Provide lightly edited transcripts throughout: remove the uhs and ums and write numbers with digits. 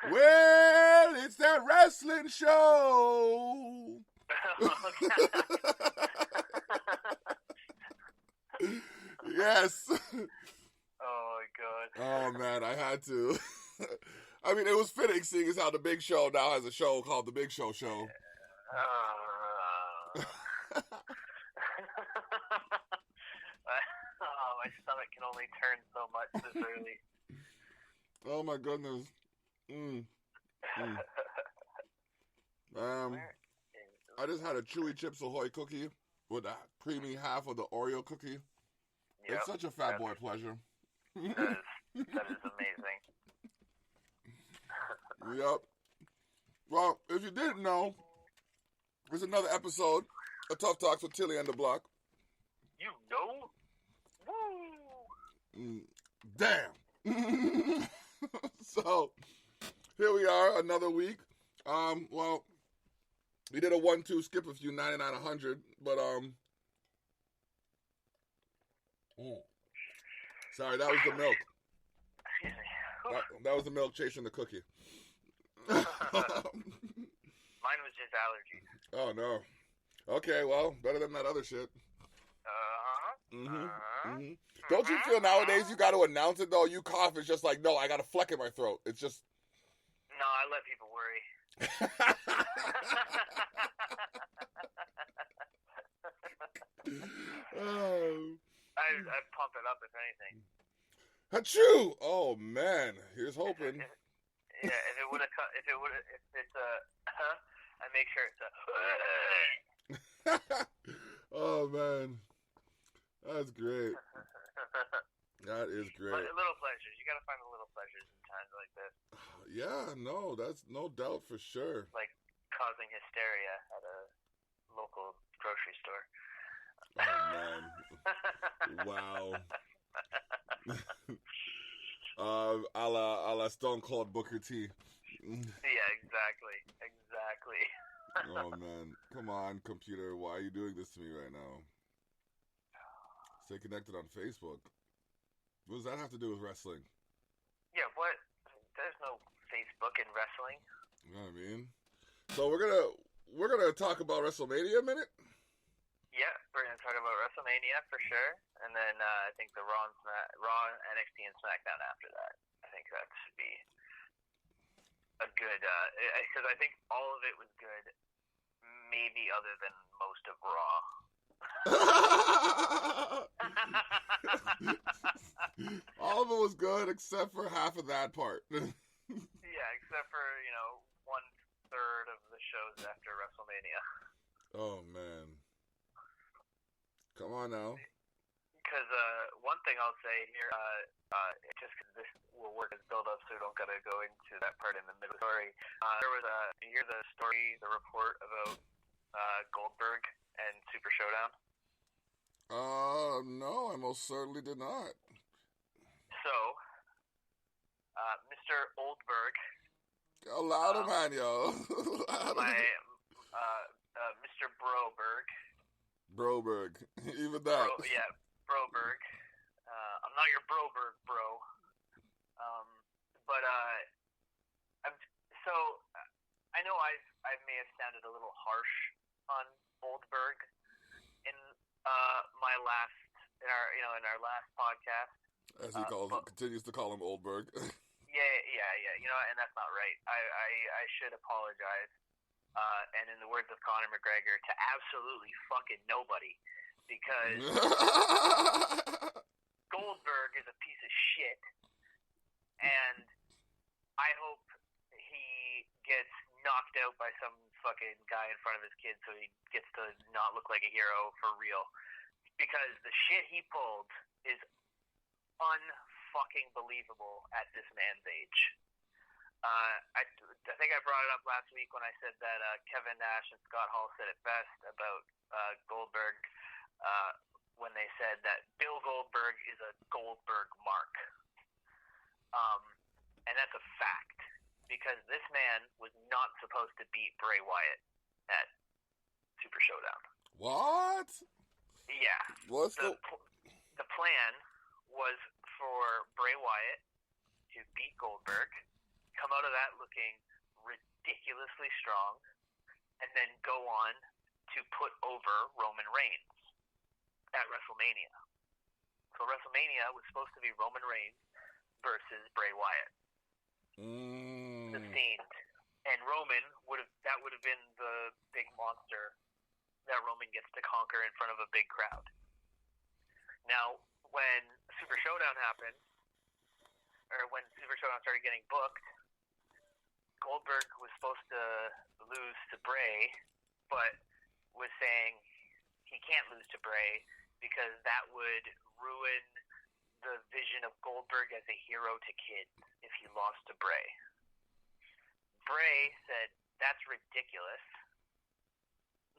Well, it's that wrestling show. Yes. Oh, my God. Oh, man, I had to. I mean, it was fitting, seeing as how The Big Show now has a show called The Big Show Show. My stomach can only turn so much this early. Oh, my goodness. I just had a Chewy Chips Ahoy cookie with a creamy half of the Oreo cookie. Yep, it's such a fat boy pleasure. That is amazing. Yep. Well, if you didn't know, there's another episode of Tough Talks with Thili and Dablock. You know? Woo! Damn. So, here we are, another week. Well, we did a 1-2 skip a few, 99, 100, but, sorry, that was the milk. Excuse me. That was the milk chasing the cookie. Mine was just allergies. Oh, no. Okay, well, better than that other shit. Don't you feel nowadays you got to announce it, though? You cough, it's just like, no, I got a fleck in my throat. It's just... No, I let people worry. I pump it up, if anything. Achoo! Oh, man. Here's hoping. Yeah, if it's a, I make sure it's a... Oh, man. That's great. That is great. Little pleasures. You gotta find the little pleasures in times like this. Yeah, no, that's no doubt for sure. Like causing hysteria at a local grocery store. Oh, man. Wow. A la Stone Cold Booker T. Yeah, exactly. Oh, man. Come on, computer. Why are you doing this to me right now? Stay connected on Facebook. What does that have to do with wrestling? Yeah, what? There's no Facebook in wrestling. You know what I mean? So we're gonna talk about WrestleMania a minute? Yeah, we're gonna talk about WrestleMania for sure, and then I think the Raw, NXT, and SmackDown after that. I think that should be a good, because I think all of it was good, maybe other than most of Raw. All of it was good except for half of that part. Yeah, except for 1/3 of the shows after WrestleMania. Oh, man. Come on now. Because one thing I'll say here, just because this will work as build-up, so we don't gotta go into that part in the middle of the story. There was the report about Goldberg and Super Showdown. No, I most certainly did not. So, Mr. Oldberg. Louder, man, yo. Mr. Broberg. Broberg. Even that. Broberg. I'm not your Broberg, bro. I know I may have sounded a little harsh on Oldberg in in our last podcast. As he continues to call him Oldberg. Yeah. And that's not right. I should apologize. And in the words of Conor McGregor, to absolutely fucking nobody, because Goldberg is a piece of shit, and I hope he gets knocked out by some fucking guy in front of his kid so he gets to not look like a hero for real, because the shit he pulled is unfucking believable at this man's age. I think I brought it up last week when I said that Kevin Nash and Scott Hall said it best about Goldberg when they said that Bill Goldberg is a Goldberg mark. And that's a fact, because this man was not supposed to beat Bray Wyatt at Super Showdown. What? Yeah. What's the plan was for Bray Wyatt to beat Goldberg, come out of that looking ridiculously strong, and then go on to put over Roman Reigns at WrestleMania. So WrestleMania was supposed to be Roman Reigns versus Bray Wyatt. The Fiend. And Roman would have been the big monster that Roman gets to conquer in front of a big crowd. Now, when Super Showdown happened, or when Super Showdown started getting booked, Goldberg was supposed to lose to Bray, but was saying he can't lose to Bray because that would ruin the vision of Goldberg as a hero to kids if he lost to Bray. Bray said, that's ridiculous.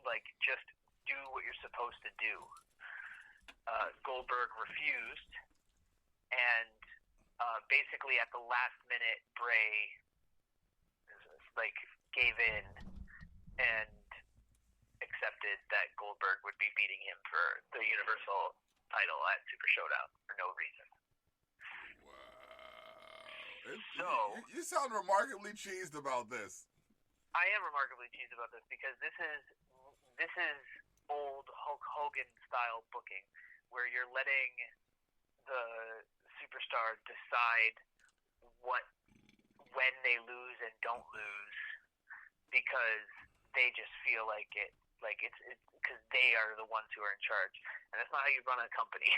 Like, just do what you're supposed to do. Goldberg refused, and basically at the last minute, Bray gave in and accepted that Goldberg would be beating him for the Universal title at Super Showdown for no reason. You sound remarkably cheesed about this. I am remarkably cheesed about this because this is old Hulk Hogan style booking, where you're letting the superstar decide when they lose and don't lose because they just feel like it's because they are the ones who are in charge, and that's not how you run a company.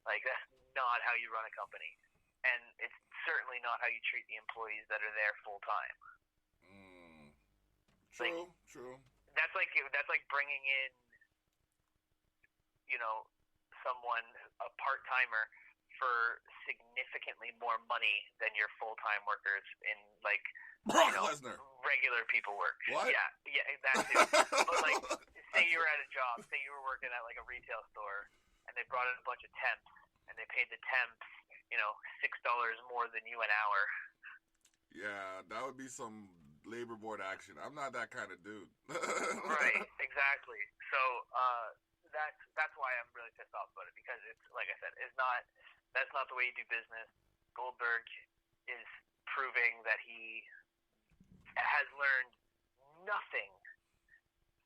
That's not how you run a company. And it's certainly not how you treat the employees that are there full time. True. That's like bringing in, someone, a part timer, for significantly more money than your full time workers in Brock Lesnar. Regular people work. What? Yeah, that too. But say you were at a job, say you were working at a retail store, and they brought in a bunch of temps, and they paid the temps, $6 more than you an hour. Yeah, that would be some labor board action. I'm not that kind of dude. Right, exactly. So that's why I'm really pissed off about it, because it's like I said, that's not the way you do business. Goldberg is proving that he has learned nothing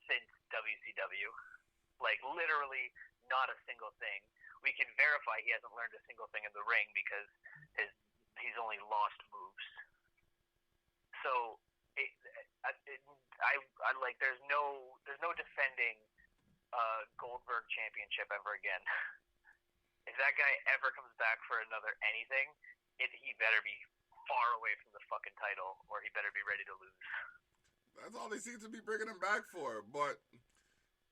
since WCW. Literally not a single thing. We can verify he hasn't learned a single thing in the ring because he's only lost moves. So there's no defending Goldberg championship ever again. If that guy ever comes back for another anything, he better be far away from the fucking title, or he better be ready to lose. That's all they seem to be bringing him back for. But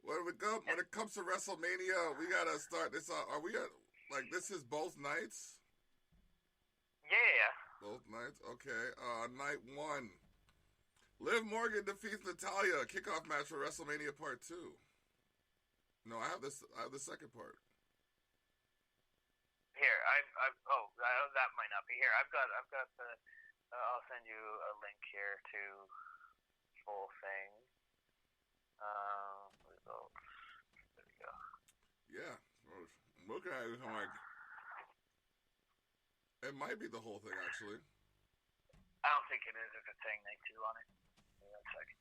when it comes to WrestleMania, we gotta start this out. Are we at this is both nights? Yeah. Both nights. Okay. Night 1. Liv Morgan defeats Natalya. Kickoff match for WrestleMania Part 2. No, I have the second part. Here, that might not be here. I've got the. I'll send you a link here to full thing. Results. There we go. Yeah, I'm looking at it. I'm like, it might be the whole thing actually. I don't think it is if it's saying night 2 on it. One second.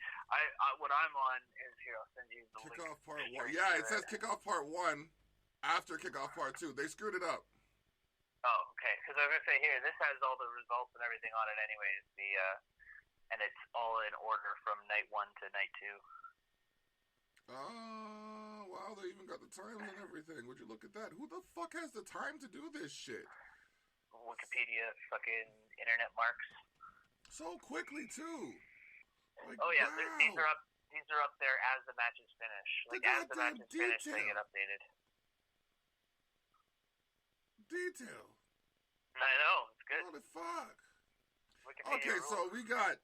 What I'm on is here. I'll send you the Kickoff link. Part 1. Yeah, it says Kickoff Part 1 after Kickoff Part 2. They screwed it up. Oh, okay. Because I was gonna say here, this has all the results and everything on it, anyways. And it's all in order from night 1 to night 2. Oh, wow! They even got the times and everything. Would you look at that? Who the fuck has the time to do this shit? Wikipedia, fucking internet marks. So quickly too. Oh yeah, wow. These are up there as the matches finish. As the matches finish, they get updated. Detail. I know, it's good. What the fuck? Wikipedia okay, rules. so we got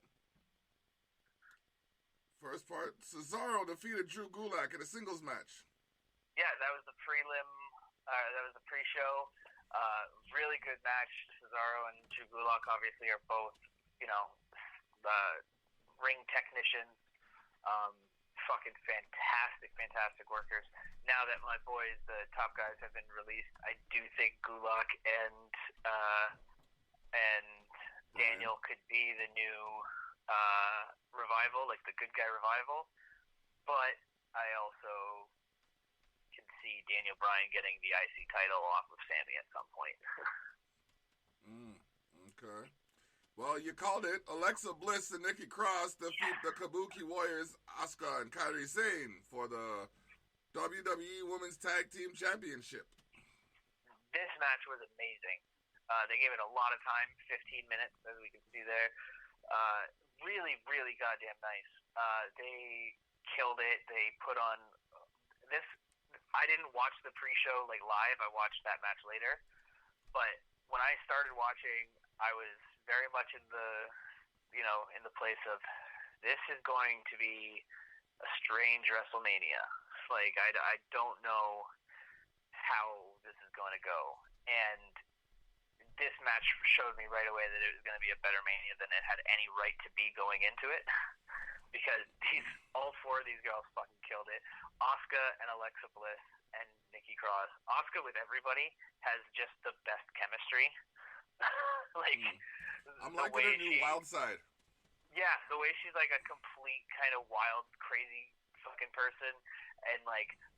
first part. Cesaro defeated Drew Gulak in a singles match. Yeah, that was the prelim. That was the pre-show. Really good match. Cesaro and Drew Gulak obviously are both, ring technicians. Fucking fantastic workers. Now that my boys, the top guys, have been released, I do think Gulak and Daniel could be the new Revival, like the good guy Revival. But I also can see Daniel Bryan getting the IC title off of Sammy at some point. Okay. Well, you called it. Alexa Bliss and Nikki Cross defeat the Kabuki Warriors, Asuka and Kairi Sane, for the WWE Women's Tag Team Championship. This match was amazing. They gave it a lot of time, 15 minutes, as we can see there. Really, really goddamn nice. They killed it. They put on this. I didn't watch the pre-show live. I watched that match later. But when I started watching, I was very much in the place of, this is going to be a strange WrestleMania. I don't know how this is going to go. And this match showed me right away that it was going to be a better Mania than it had any right to be going into it. Because all four of these girls fucking killed it. Asuka and Alexa Bliss and Nikki Cross. Asuka with everybody has just the best chemistry. I'm liking her new wild side. Yeah, the way she's like a complete kind of wild, crazy fucking person, and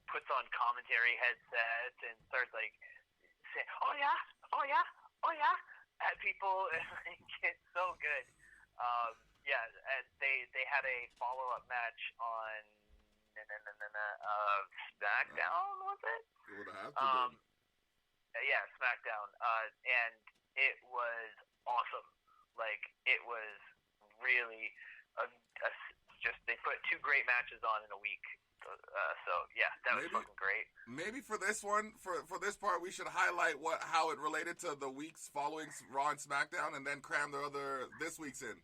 puts on commentary headsets and starts saying, "Oh yeah, oh yeah, oh yeah," at people. It's so good. Yeah, and they had a follow-up match on SmackDown, was it? It would have to be. Yeah, SmackDown, and it was awesome. It was really just they put two great matches on in a week. So yeah, that was fucking great. Maybe for this one, for this part, we should highlight how it related to the weeks following Raw and SmackDown, and then cram this week's in.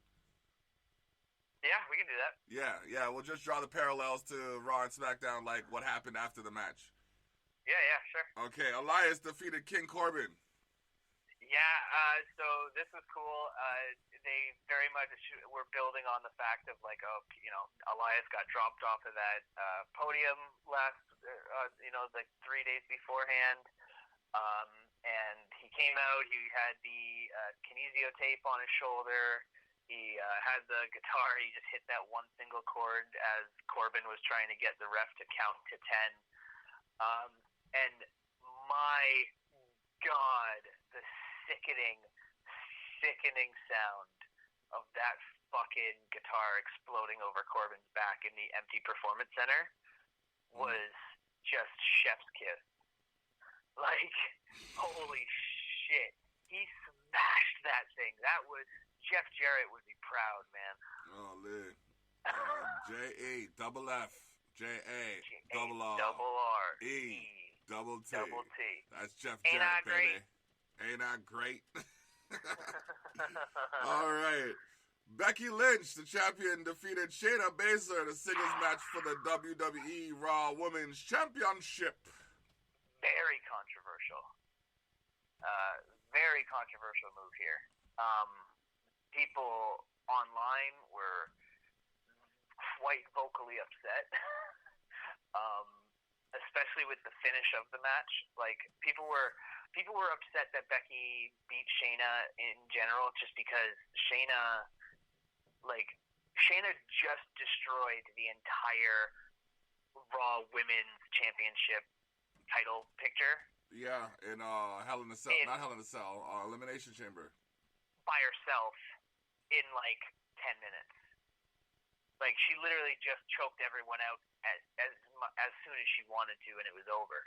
Yeah, we can do that. Yeah. We'll just draw the parallels to Raw and SmackDown, like what happened after the match. Yeah, sure. Okay, Elias defeated King Corbin. Yeah, so this was cool. They very much were building on the fact of Elias got dropped off of that podium last, 3 days beforehand. And he came out. He had the kinesio tape on his shoulder. He had the guitar. He just hit that one single chord as Corbin was trying to get the ref to count to 10. And my God, the sickening sound of that fucking guitar exploding over Corbin's back in the empty performance center was just chef's kiss. Holy shit. He smashed that thing. That was, Jeff Jarrett would be proud, man. Oh, Lord. J-A-F-F, J-A-R-R-E-T-T. That's Jeff Jarrett, baby. Ain't I great? All right. Becky Lynch, the champion, defeated Shayna Baszler in a singles match for the WWE Raw Women's Championship. Very controversial. Very controversial move here. People online were quite vocally upset. Especially with the finish of the match. People were upset that Becky beat Shayna in general, just because Shayna just destroyed the entire Raw Women's Championship title picture. Yeah, in Hell in a Cell, not Hell in a Cell, Elimination Chamber. By herself in 10 minutes. She literally just choked everyone out as soon as she wanted to, and it was over.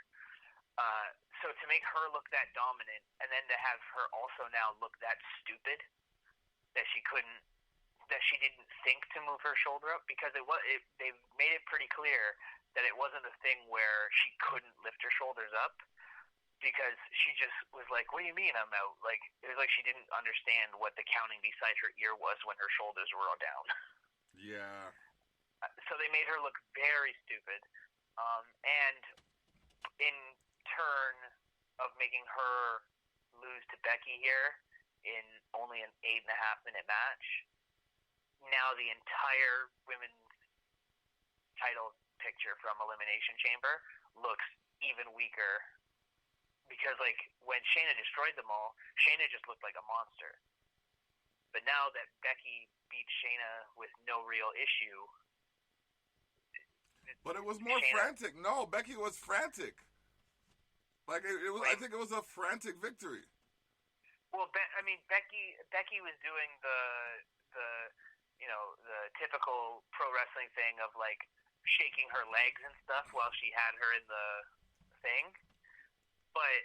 So to make her look that dominant, and then to have her also now look that stupid that she didn't think to move her shoulder up, because they made it pretty clear that it wasn't a thing where she couldn't lift her shoulders up, because she just was like, "What do you mean I'm out?" It was like she didn't understand what the counting beside her ear was when her shoulders were all down. Yeah. So they made her look very stupid, and in turn of making her lose to Becky here in only an 8.5-minute match, now the entire women's title picture from Elimination Chamber looks even weaker, because when Shayna destroyed them all, Shayna just looked like a monster. But now that Becky beat Shayna with no real issue. But it was more frantic. No, Becky was frantic. Like it was. I think it was a frantic victory. Well, Becky was doing the typical pro wrestling thing of like shaking her legs and stuff while she had her in the thing. But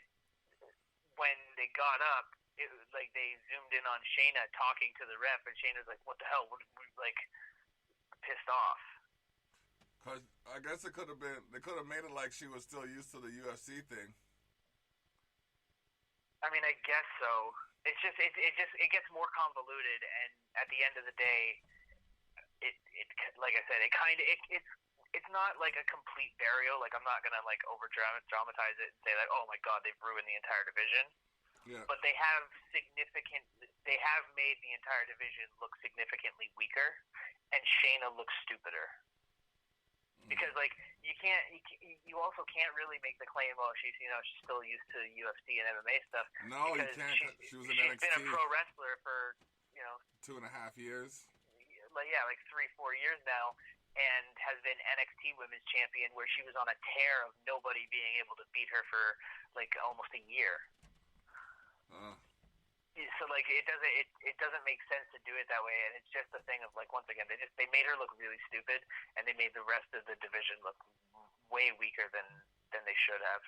when they got up, it was like they zoomed in on Shayna talking to the ref, and Shayna's like, "What the hell?" Like pissed off. Cause I guess it could have been. They could have made it like she was still used to the UFC thing. I mean, I guess so. It's just it gets more convoluted, and at the end of the day, it like I said, it's not like a complete burial. Like I'm not gonna like over dramatize it and say that, oh my god, they've ruined the entire division. Yeah. But they have made the entire division look significantly weaker, and Shayna looks stupider. Because like you also can't really make the claim, oh she's still used to UFC and MMA stuff. No, you can't. She was in NXT. She's been a pro wrestler for 2.5 years. Like 3-4 years now, and has been NXT Women's Champion, where she was on a tear of nobody being able to beat her for like almost a year. So like it doesn't make sense to do it that way, and it's just a thing of like once again they made her look really stupid, and they made the rest of the division look way weaker than they should have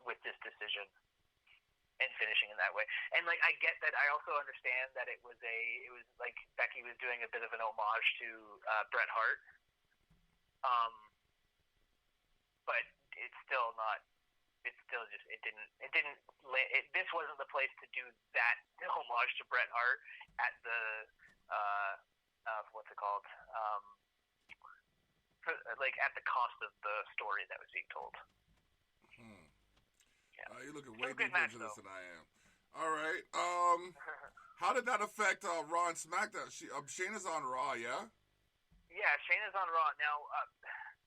with this decision and finishing in that way. And like I get that, I also understand that it was like Becky was doing a bit of an homage to Bret Hart, but it's still not. It's still just it didn't. This wasn't the place to do that homage to Bret Hart at the what's it called? Like at the cost of the story that was being told. Yeah. You're looking way deeper into this than I am. All right. How did that affect Raw and SmackDown? Shayna's on Raw, yeah. Yeah, Shayna's on Raw now.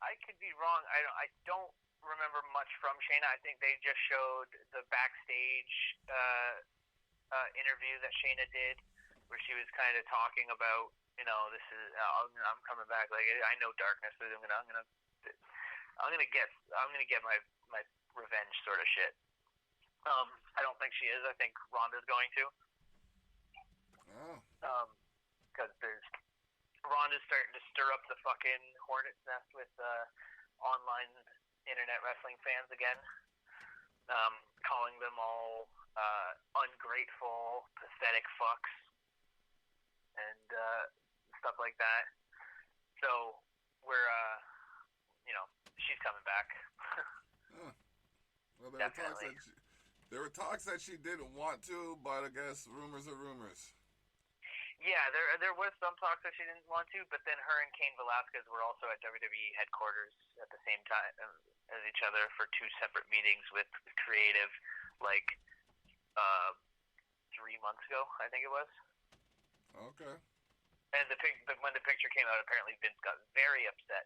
I could be wrong. I don't remember much from Shayna. I think they just showed the backstage interview that Shayna did, where she was kind of talking about, this is I'm coming back. Like I know darkness, but I'm gonna get my revenge sort of shit. I don't think she is. I think Ronda's going to. Because Ronda's starting to stir up the fucking hornet's nest with online internet wrestling fans again, calling them all ungrateful, pathetic fucks, and stuff like that. So we're, she's coming back. Well, there were talks that she didn't want to, but I guess rumors are rumors. Yeah, there was some talk that she didn't want to, but then her and Cain Velasquez were also at WWE headquarters at the same time as each other for 2 separate meetings with creative, like 3 months ago, I think it was. Okay. And when the picture came out, apparently Vince got very upset.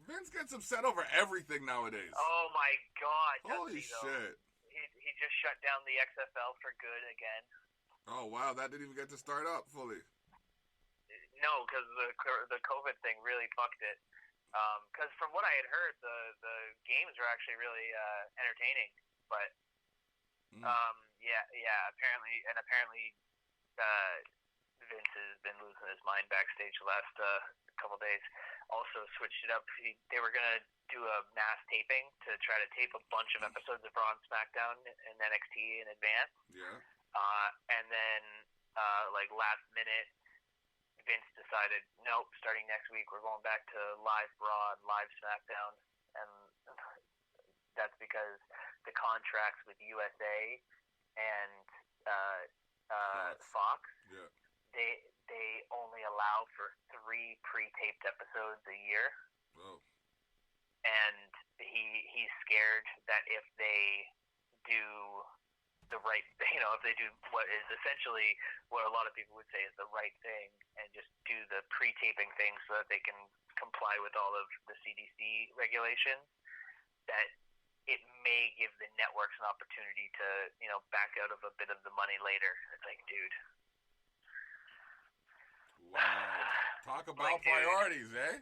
Vince gets upset over everything nowadays. Oh my god! Holy shit! He just shut down the XFL for good again. Oh wow, that didn't even get to start up fully. No, because the COVID thing really fucked it. Because from what I had heard, the games are actually really entertaining. But apparently Vince has been losing his mind backstage the last couple days. Also switched it up. They were gonna do a mass taping to try to tape a bunch of episodes of Raw and SmackDown and NXT in advance. Yeah. And then, last minute, Vince decided, nope, starting next week, we're going back to live Raw and live SmackDown. And that's because the contracts with USA and Fox, yeah. they only allow for 3 pre-taped episodes a year. Oh. And he's scared that if they do the right, if they do what is essentially what a lot of people would say is the right thing, and just do the pre-taping thing so that they can comply with all of the CDC regulations, that it may give the networks an opportunity to, back out of a bit of the money later. It's like, dude, Talk about like, dude, priorities, eh?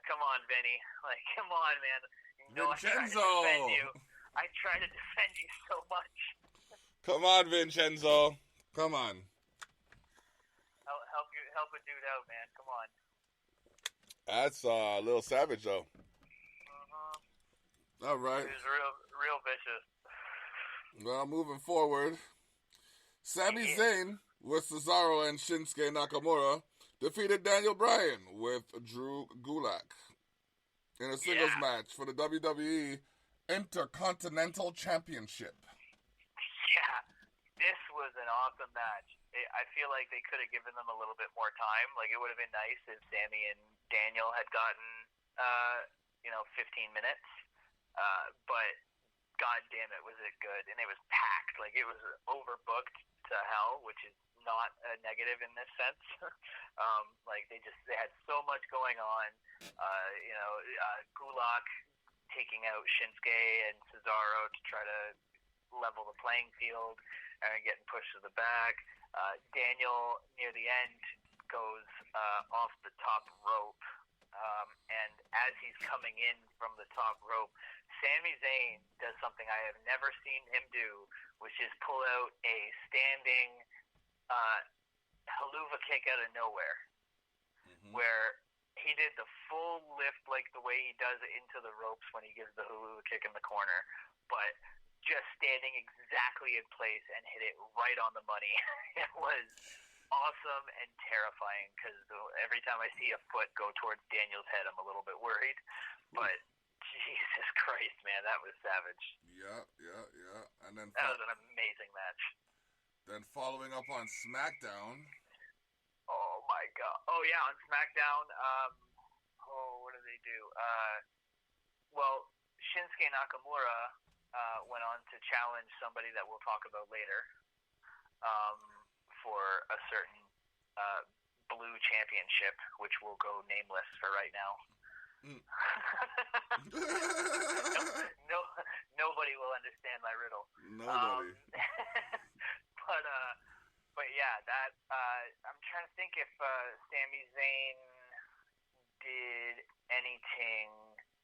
Come on, Vinny. Like, come on, man. You know Vincenzo! I try to defend you. I try to defend you so much. Come on, Vincenzo. Come on. Help a dude out, man. Come on. That's a little savage, though. Mm-hmm. All right. He was real vicious. Well, moving forward, Sami Zayn with Cesaro and Shinsuke Nakamura defeated Daniel Bryan with Drew Gulak in a singles match for the WWE Intercontinental Championship. Yeah, this was an awesome match. I feel like they could have given them a little bit more time. Like, it would have been nice if Sami and Daniel had gotten, 15 minutes. But, god damn it, was it good. And it was packed. Like, it was overbooked to hell, which is not a negative in this sense. They had so much going on. Gulak taking out Shinsuke and Cesaro to try to level the playing field and getting pushed to the back. Daniel, near the end, goes off the top rope. And as he's coming in from the top rope, Sami Zayn does something I have never seen him do, which is pull out a standing haluva kick out of nowhere, where he did the full lift like the way he does into the ropes when he gives the haluva kick in the corner, but just standing exactly in place and hit it right on the money. It was awesome and terrifying because every time I see a foot go towards Daniel's head, I'm a little bit worried. But Jesus Christ, man, that was savage. Yeah. And then that was an amazing match. Then following up on SmackDown. Oh my God. Oh yeah, on SmackDown. What did they do? Shinsuke Nakamura went on to challenge somebody that we'll talk about later for a certain blue championship, which will go nameless for right now. Nobody will understand my riddle. Nobody. But yeah, that I'm trying to think if Sami Zayn did anything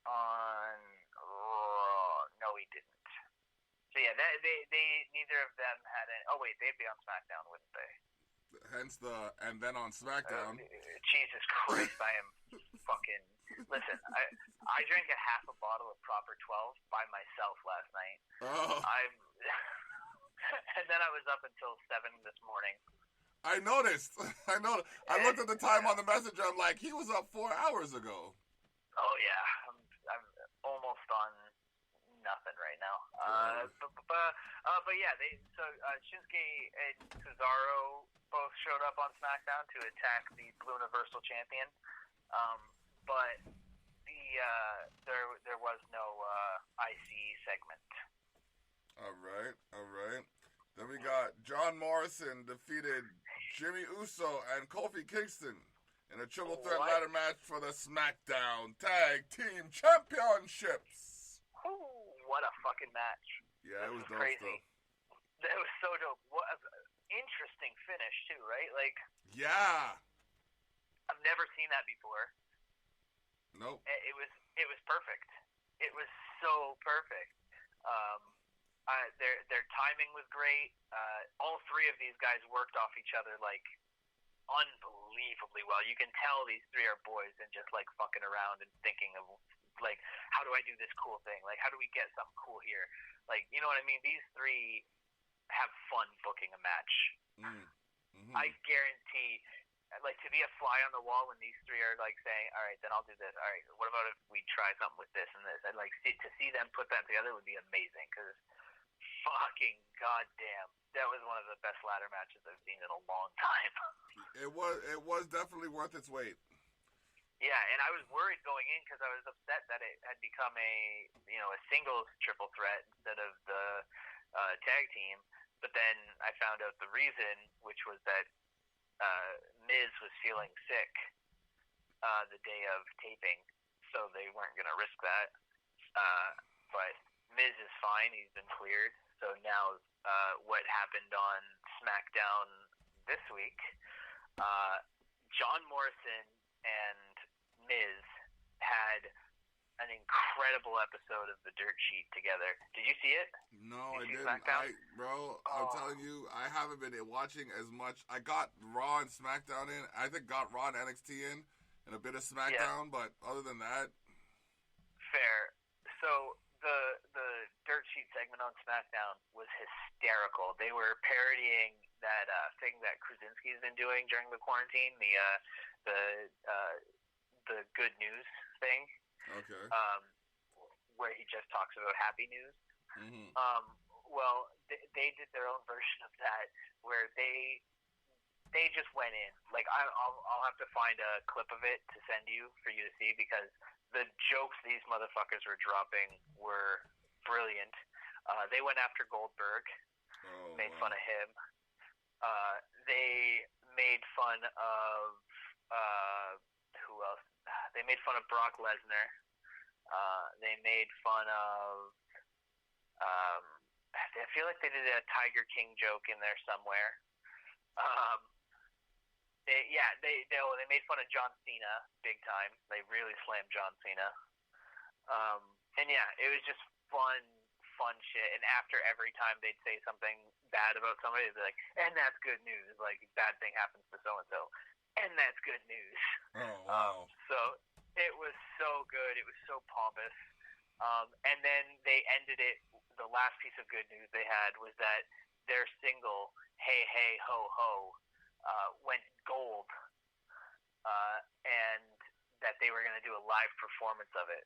on Raw. No, he didn't. So yeah, they neither of them had any. Oh wait, they'd be on SmackDown, wouldn't they? Hence and then on SmackDown. Jesus Christ, I am fucking. Listen, I drank a half a bottle of Proper 12 by myself last night. Oh. And then I was up until 7 this morning. I noticed. I looked at the time on the messenger. I'm like, he was up 4 hours ago. Oh yeah, I'm almost on nothing right now. But yeah, Shinsuke and Cesaro both showed up on SmackDown to attack the Blue Universal Champion. But there was no IC segment. All right. Then we got John Morrison defeated Jimmy Uso and Kofi Kingston in a triple threat ladder match for the SmackDown Tag Team Championships. Ooh, what a fucking match. Yeah, it was dope crazy. Stuff. That was so dope. What an interesting finish too, right? Like, yeah. I've never seen that before. Nope. It was perfect. It was so perfect. Their timing was great. All three of these guys worked off each other like unbelievably well. You can tell these three are boys and just like fucking around and thinking of like, how do I do this cool thing? Like, how do we get something cool here? Like, you know what I mean? These three have fun booking a match. Mm-hmm. I guarantee, like, to be a fly on the wall when these three are like saying, all right, then I'll do this. All right, what about if we try something with this and this? And like, to see them put that together would be amazing because fucking goddamn, that was one of the best ladder matches I've seen in a long time. It was definitely worth its weight. Yeah, and I was worried going in because I was upset that it had become a singles triple threat instead of the tag team. But then I found out the reason, which was that Miz was feeling sick the day of taping, so they weren't going to risk that. But Miz is fine; he's been cleared. So now, what happened on SmackDown this week? John Morrison and Miz had an incredible episode of the Dirt Sheet together. Did you see it? No, I didn't. SmackDown? I'm telling you, I haven't been watching as much. I got Raw and SmackDown in. I think got Raw and NXT in, and a bit of SmackDown. But other than that, fair. So the Dirt Sheet segment on SmackDown was hysterical. They were parodying that thing that Krasinski's been doing during the quarantine, the good news thing. okay. Where he just talks about happy news. Mm-hmm. Well, they did their own version of that, where they just went in. Like I'll have to find a clip of it to send you for you to see, because the jokes these motherfuckers were dropping were brilliant. They went after Goldberg, made fun of him. They made fun of who else? They made fun of Brock Lesnar. They made fun of. I feel like they did a Tiger King joke in there somewhere. They made fun of John Cena big time. They really slammed John Cena. And yeah, it was just fun shit. And after every time they'd say something bad about somebody, they'd be like, "And that's good news." Like, bad thing happens to so and so, and that's good news. Oh wow! So it was so good. It was so pompous. And then they ended it. The last piece of good news they had was that their single "Hey Hey Ho Ho" went gold, and that they were going to do a live performance of it.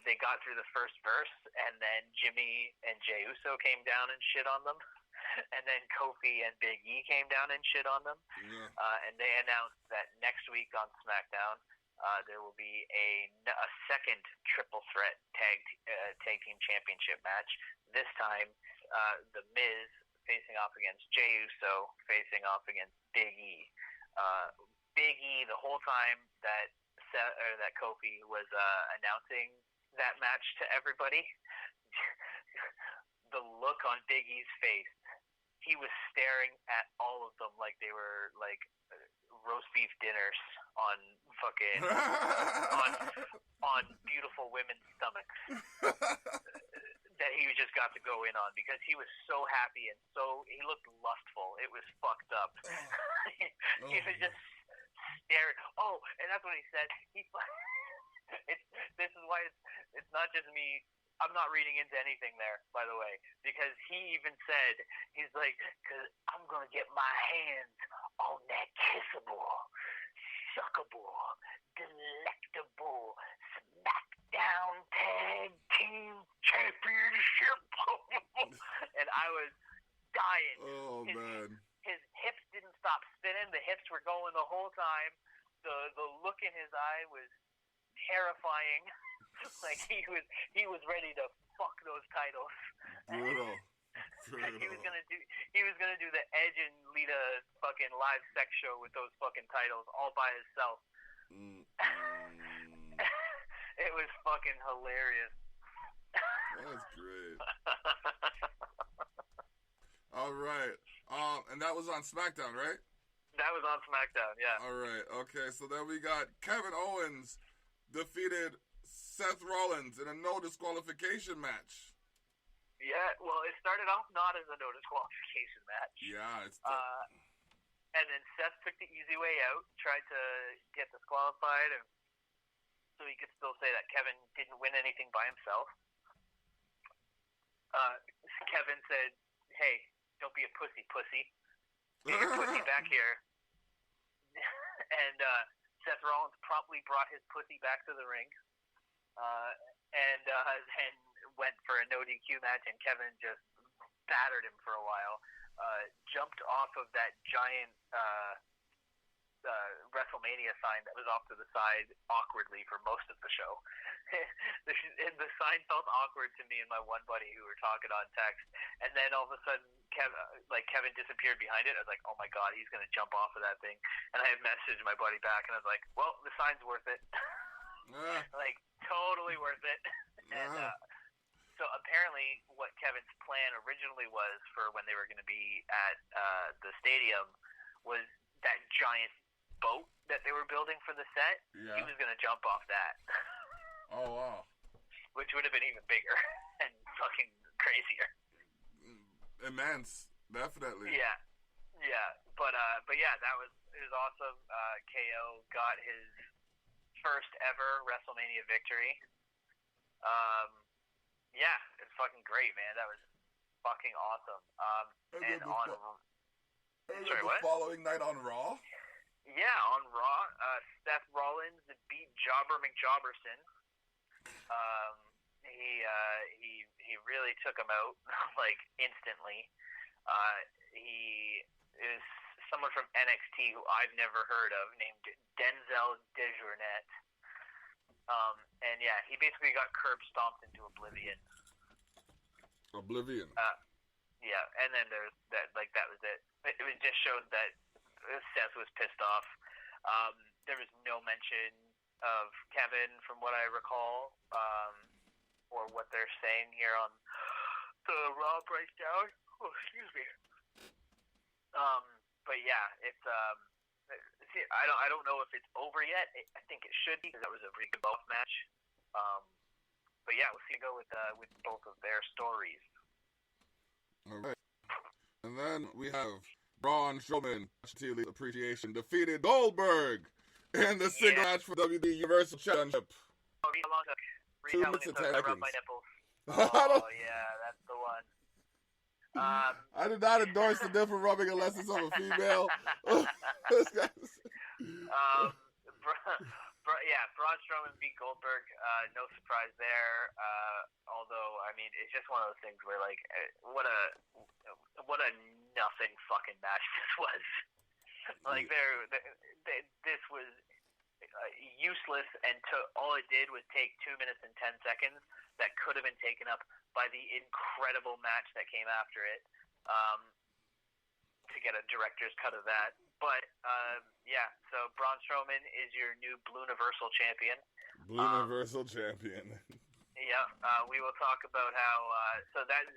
They got through the first verse, and then Jimmy and Jey Uso came down and shit on them, and then Kofi and Big E came down and shit on them. Yeah. And they announced that next week on SmackDown, there will be a second triple threat tag team championship match. This time, The Miz facing off against Jey Uso, facing off against Big E. Big E, the whole time that Kofi was announcing that match to everybody, the look on Big E's face, he was staring at all of them like they were like roast beef dinners on fucking on beautiful women's stomachs that he just got to go in on, because he was so happy and he looked lustful. It was fucked up. He was just staring. Oh, and that's what he said. This is why it's not just me. I'm not reading into anything there, by the way, because he even said, he's like, "'Cause I'm going to get my hands on that kissable, suckable, delectable SmackDown Tag Team Championship." And I was dying. Oh, man. His hips didn't stop spinning. The hips were going the whole time. The look in his eye was terrifying. Like he was ready to fuck those titles. Brutal. He was gonna do the Edge and Lita fucking live sex show with those fucking titles all by himself. It was fucking hilarious. That's great. All right. And that was on SmackDown, right? That was on SmackDown, yeah. All right. Okay, so then we got Kevin Owens defeated Seth Rollins in a no disqualification match. Yeah, well, it started off not as a no disqualification match. Yeah, it's. And then Seth took the easy way out, tried to get disqualified, and so he could still say that Kevin didn't win anything by himself. Kevin said, "Hey, don't be a pussy. Get your pussy back here." And Seth Rollins promptly brought his pussy back to the ring, and then went for a no DQ match, and Kevin just battered him for a while. Jumped off of that giant WrestleMania sign that was off to the side awkwardly for most of the show. The sign felt awkward to me and my one buddy who were talking on text, and then all of a sudden Kevin disappeared behind it. I was like, "Oh my god, he's gonna jump off of that thing!" And I had messaged my buddy back, and I was like, "Well, the sign's worth it." Like, totally worth it. And so apparently what Kevin's plan originally was for when they were going to be at the stadium was that giant boat that they were building for the set. Yeah. He was going to jump off that. Oh, wow. Which would have been even bigger and fucking crazier. Immense, definitely. Yeah. But yeah, it was awesome. KO got his first ever WrestleMania victory. Yeah, it's fucking great, man. That was fucking awesome. And on sorry, what? Following night on Raw? Yeah, on Raw, Seth Rollins beat Jobber McJobberson. He really took him out like instantly. He is someone from NXT who I've never heard of, named Denzel Dejournette. And yeah, he basically got curb stomped into oblivion. Yeah, and then there's that. Like that was it. It just showed that Seth was pissed off. There was no mention of Kevin, from what I recall, or what they're saying here on the Raw breakdown. Oh, excuse me. But yeah, it's see, I don't know if it's over yet. I think it should be, because that was a really good both match. But yeah, we'll see. Go with both of their stories. All right. And then we have Braun Strowman, Thili Appreciation, defeated Goldberg in the single match for WWE Universal Championship. Oh, read how long it took. Read 2 how long minutes it and took. 10 I rubbed seconds. my nipples. Oh, yeah, that's the one. I do not endorse the nipple rubbing unless it's of a female. Yeah, Braun Strowman beat Goldberg. No surprise there. Although, I mean, it's just one of those things where, like, what a nothing fucking match this was. Like, this was useless, and all it did was take 2 minutes and 10 seconds that could have been taken up by the incredible match that came after it, to get a director's cut of that. But, yeah, so Braun Strowman is your new Blue Universal Champion. Blue Universal Champion. Yeah, we will talk about how, so that,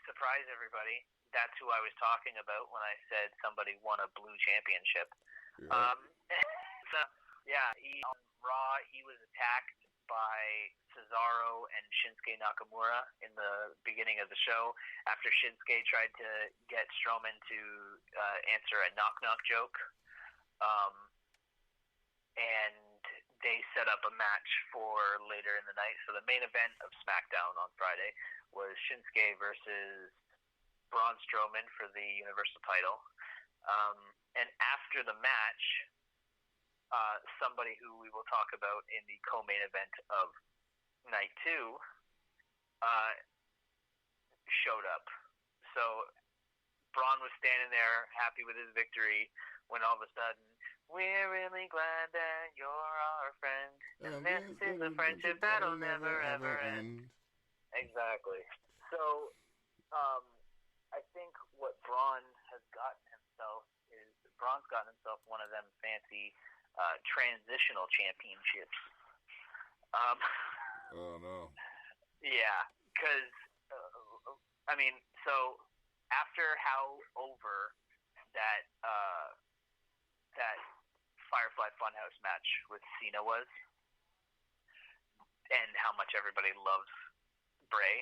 surprise everybody, that's who I was talking about when I said somebody won a blue championship. Yeah. So, yeah, on Raw, he was attacked by Cesaro and Shinsuke Nakamura in the beginning of the show after Shinsuke tried to get Strowman to answer a knock-knock joke. And they set up a match for later in the night. So the main event of SmackDown on Friday was Shinsuke versus Braun Strowman for the Universal title. And after the match, somebody who we will talk about in the co-main event of night 2 showed up. So Braun was standing there happy with his victory when all of a sudden, we're really glad that you're our friend, and this is a friendship that'll never ever end. Exactly. So I think what Braun has gotten himself is Braun's gotten himself one of them fancy transitional championships. Oh no. Yeah, because I mean, so after how over that Firefly Funhouse match with Cena was, and how much everybody loves Bray,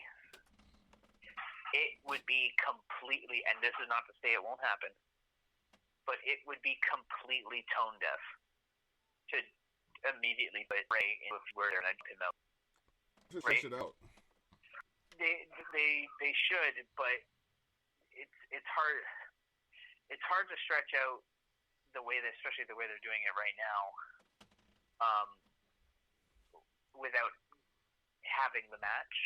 it would be completely, and this is not to say it won't happen, but it would be completely tone deaf to immediately put Bray in where they're going to him out. Just switch it out. They should, but it's hard. It's hard to stretch out the way that, especially the way they're doing it right now, without having the match.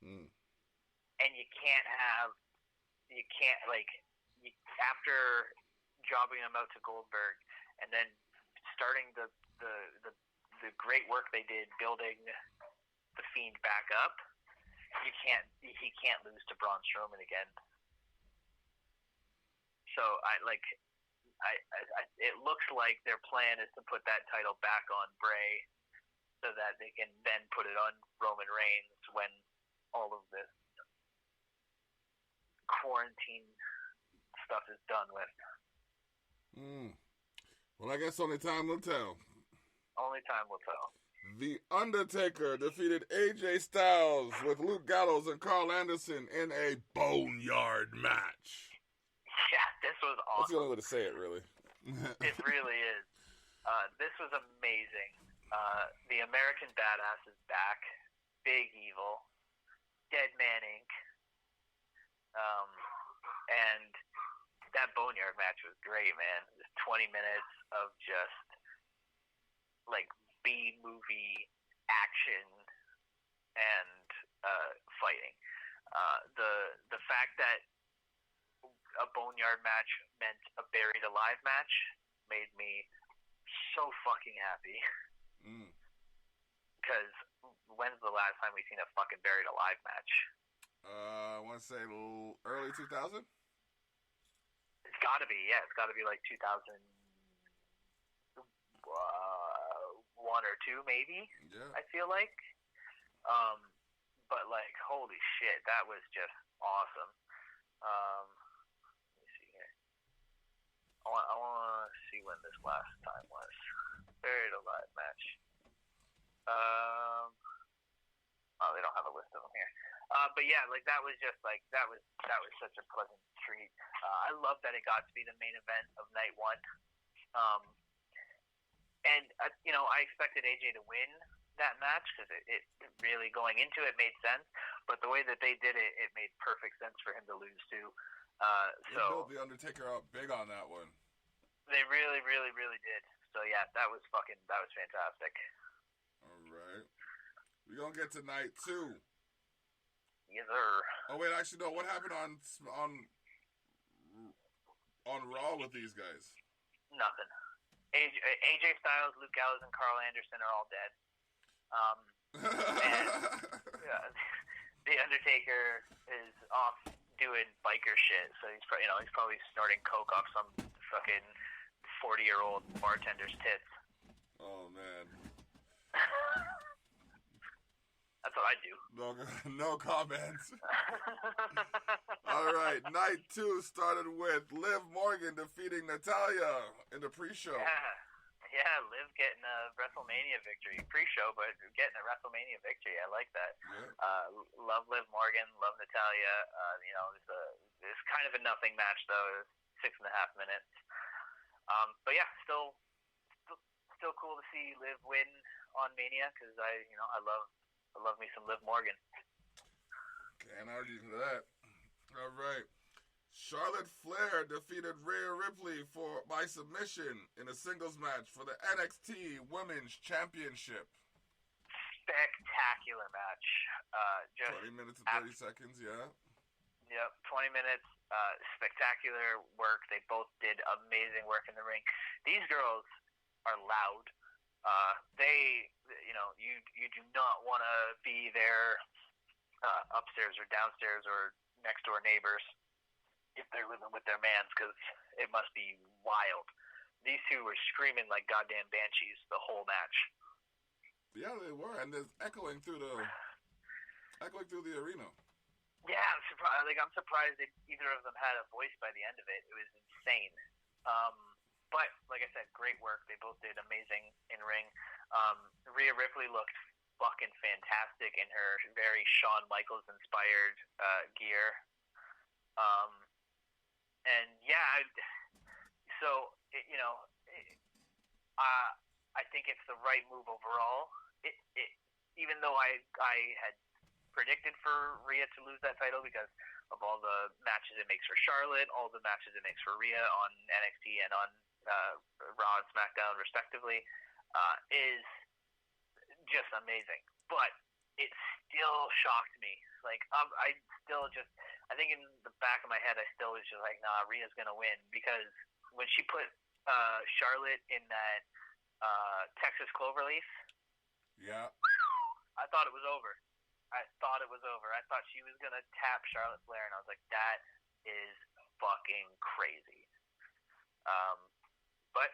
And you can't after jobbing them out to Goldberg and then starting the great work they did building the Fiend back up. He can't lose to Braun Strowman again. So it looks like their plan is to put that title back on Bray so that they can then put it on Roman Reigns when all of this quarantine stuff is done with. Well, I guess only time will tell. Only time will tell. The Undertaker defeated AJ Styles with Luke Gallows and Carl Anderson in a boneyard match. Yeah, this was awesome. That's the only way to say it, really. It really is. This was amazing. The American Badass is back. Big Evil. Dead Man Inc. And that boneyard match was great, man. It was 20 minutes of just like B-movie action and fighting. The fact that a boneyard match meant a buried alive match made me so fucking happy. Because when's the last time we've seen a fucking buried alive match? I want to say early 2000? It's got to be, yeah. It's got to be like 2001 or 2, maybe. Yeah. I feel like. But like, holy shit, that was just awesome. Let me see here. I want to see when this last time was. Buried alive match. Oh, they don't have a list of them here. But yeah, like that was just like that was such a pleasant treat. I love that it got to be the main event of night one. And I expected AJ to win that match because it really going into it made sense. But the way that they did it, it made perfect sense for him to lose too. They built the Undertaker up big on that one. They really, really, really did. So yeah, that was fantastic. All right, we're gonna get to night 2. Yes, sir. Oh wait, actually no. What happened on Raw with these guys? Nothing. AJ Styles, Luke Gallows, and Carl Anderson are all dead. And the Undertaker is off doing biker shit, so he's probably snorting coke off some fucking 40-year-old bartender's tits. Oh man. That's what I do. No comments. All right, night 2 started with Liv Morgan defeating Natalya in the pre-show. Yeah, Liv getting a WrestleMania victory. Pre-show, but getting a WrestleMania victory. I like that. Yeah. Love Liv Morgan. Love Natalya. It's kind of a nothing match though. 6.5 minutes. But yeah, still cool to see Liv win on Mania because I love me some Liv Morgan. Can't argue with that. All right. Charlotte Flair defeated Rhea Ripley by submission in a singles match for the NXT Women's Championship. Spectacular match. Just 20 minutes and 30 seconds, yeah. Yep, 20 minutes. Spectacular work. They both did amazing work in the ring. These girls are loud. You do not want to be their upstairs or downstairs or next door neighbors if they're living with their mans because it must be wild. These two were screaming like goddamn banshees the whole match. Yeah, they were, and there's echoing through the arena. Yeah, I'm surprised that either of them had a voice by the end of it. It was insane. But like I said, great work. They both did amazing in ring. Rhea Ripley looked fucking fantastic in her very Shawn Michaels inspired gear. And yeah, I think it's the right move overall. Even though I had predicted for Rhea to lose that title because of all the matches it makes for Charlotte, all the matches it makes for Rhea on NXT and on Raw and SmackDown respectively, is just amazing. But it still shocked me. Like I think in the back of my head I still was just like, nah, Rhea's gonna win because when she put Charlotte in that Texas Cloverleaf, yeah, I thought it was over. I thought she was gonna tap Charlotte Flair, and I was like, that is fucking crazy. But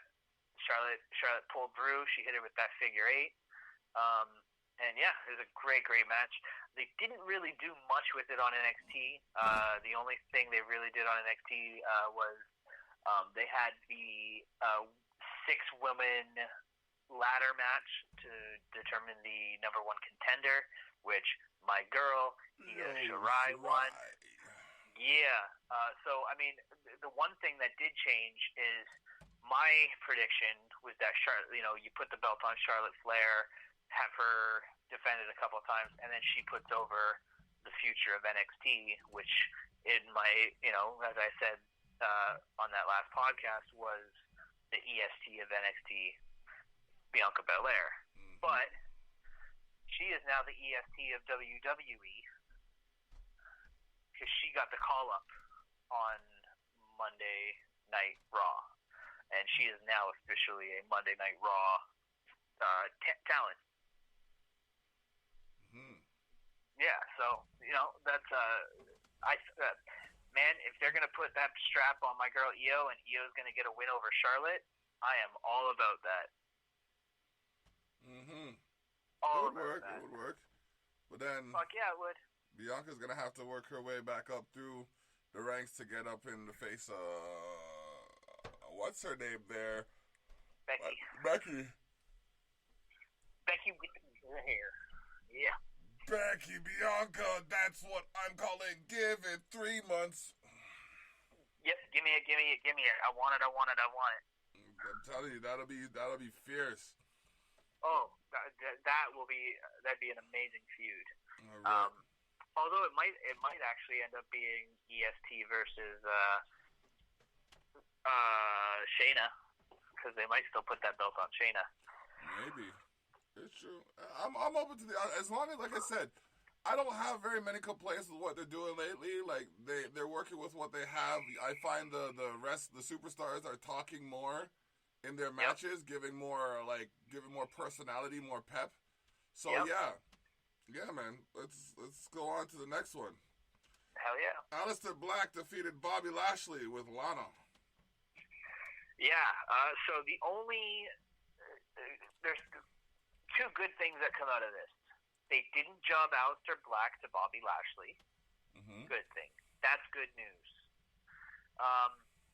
Charlotte pulled through. She hit her with that figure 8. And yeah, it was a great match. They didn't really do much with it on NXT. The only thing they really did on NXT was They had the 6-woman ladder match to determine the number 1 contender, which my girl Io Shirai won. Yeah. So I mean, the one thing that did change is my prediction was that Charlotte, you put the belt on Charlotte Flair, have her defended a couple of times, and then she puts over the future of NXT, which in my, as I said on that last podcast, was the EST of NXT, Bianca Belair. Mm-hmm. But she is now the EST of WWE because she got the call up on Monday Night Raw, and she is now officially a Monday Night Raw talent. Mm-hmm. Yeah, so that's man, if they're gonna put that strap on my girl Io, and Io's gonna get a win over Charlotte, I am all about that. Mm-hmm. All it would work. That. It would work. But then, fuck yeah, it would. Bianca's gonna have to work her way back up through the ranks to get up in the face of what's her name there? Becky with the hair. Yeah. Becky, Bianca, that's what I'm calling. Give it 3 months. Yep, give me it. I want it. I'm telling you, that'll be fierce. Oh, that'd be an amazing feud. Right. Although it might actually end up being EST versus Shayna, because they might still put that belt on Shayna. Maybe. It's true. I'm open to as long as, like I said, I don't have very many complaints with what they're doing lately. Like they're working with what they have. I find the superstars are talking more in their matches, giving more personality, more pep. So yeah, man. Let's go on to the next one. Hell yeah. Aleister Black defeated Bobby Lashley with Lana. Yeah. So the only there's 2 good things that come out of this. They didn't job Aleister Black to Bobby Lashley. Mm-hmm. Good thing. That's good news.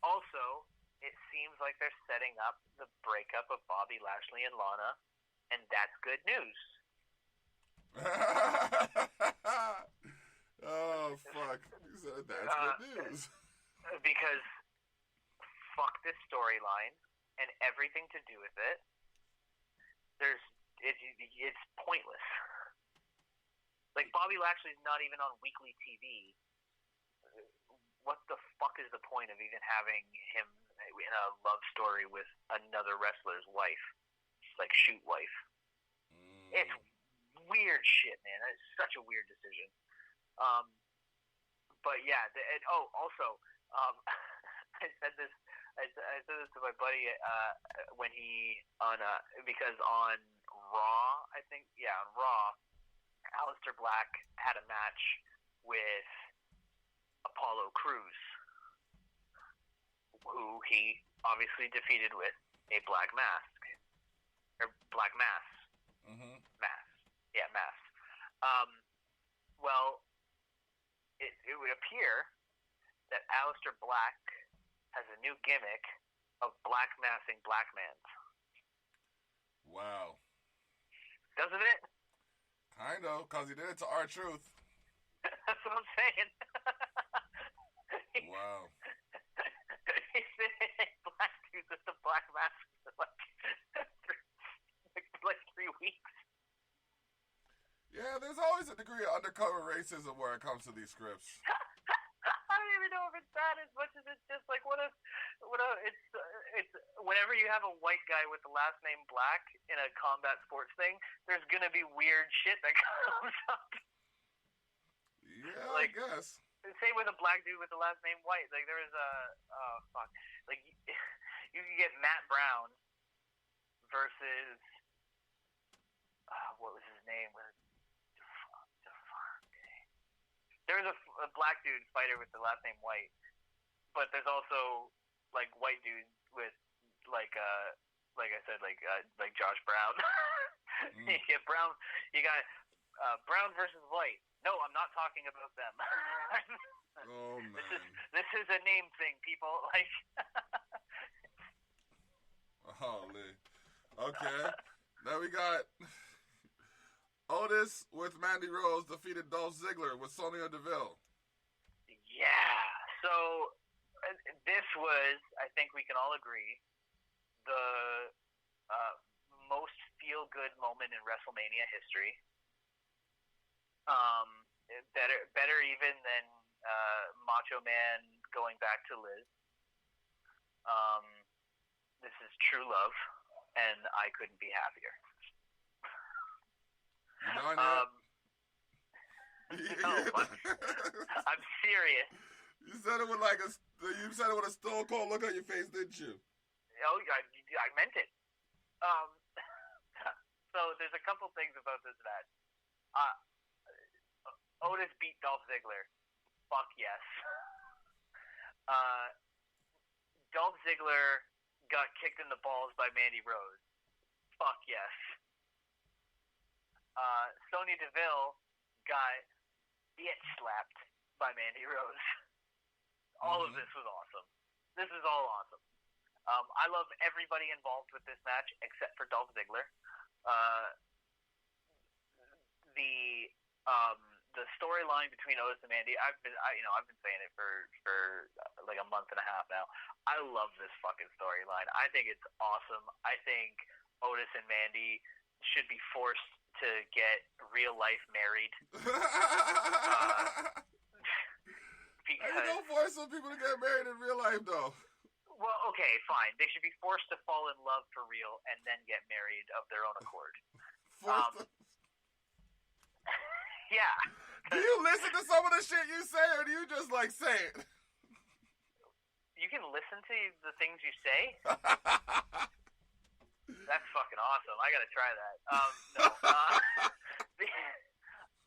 Also, it seems like they're setting up the breakup of Bobby Lashley and Lana, and that's good news. Oh, fuck. That's good news. Because fuck this storyline and everything to do with it. It's pointless. Like, Bobby Lashley's not even on weekly TV. What the fuck is the point of even having him in a love story with another wrestler's wife? Like, shoot wife. It's weird shit, man. It's such a weird decision. But yeah, also, I said this to my buddy when he because on Raw, I think, on Raw, Aleister Black had a match with Apollo Crews, who he obviously defeated with a black mask. Or black mass. Mm-hmm. Mass. Yeah, mass. Well, it would appear that Aleister Black has a new gimmick of black massing black mans. Wow. Doesn't it? Kind of, because he did it to R-Truth. That's what I'm saying. Wow. He's been black dudes with the black mask for like 3 weeks. Yeah, there's always a degree of undercover racism where it comes to these scripts. I don't even know if it's that as much as it's just like it's whenever you have a white guy with the last name Black in a combat sports thing, there's gonna be weird shit that comes up. Yeah, like, I guess. Same with a black dude with the last name White. Like, there was like you can get Matt Brown versus what was his name? There's a black dude fighter with the last name White, but there's also like white dudes with like I said, like Josh Brown. You get Brown. You got Brown versus White. No, I'm not talking about them. Oh man, This is a name thing, people. Like Okay. Then we got Otis with Mandy Rose defeated Dolph Ziggler with Sonya Deville. Yeah. So this was, I think we can all agree, the most feel-good moment in WrestleMania history. Better even than Macho Man going back to Liz. This is true love, and I couldn't be happier. I'm serious. You said it with a stone cold look on your face, didn't you? Oh, I meant it. So there's a couple things about this match. Otis beat Dolph Ziggler. Fuck yes. Dolph Ziggler got kicked in the balls by Mandy Rose. Fuck yes. Sonya Deville got bitch slapped by Mandy Rose. All of this was awesome. This is all awesome. I love everybody involved with this match except for Dolph Ziggler. The storyline between Otis and Mandy, I've been saying it for like a month and a half now. I love this fucking storyline. I think it's awesome. I think Otis and Mandy should be forced to get real life married. Because you don't force some people to get married in real life, though. Well, okay, fine. They should be forced to fall in love for real and then get married of their own accord. Yeah. Do you listen to some of the shit you say, or do you just like say it? You can listen to the things you say? That's fucking awesome. I gotta try that.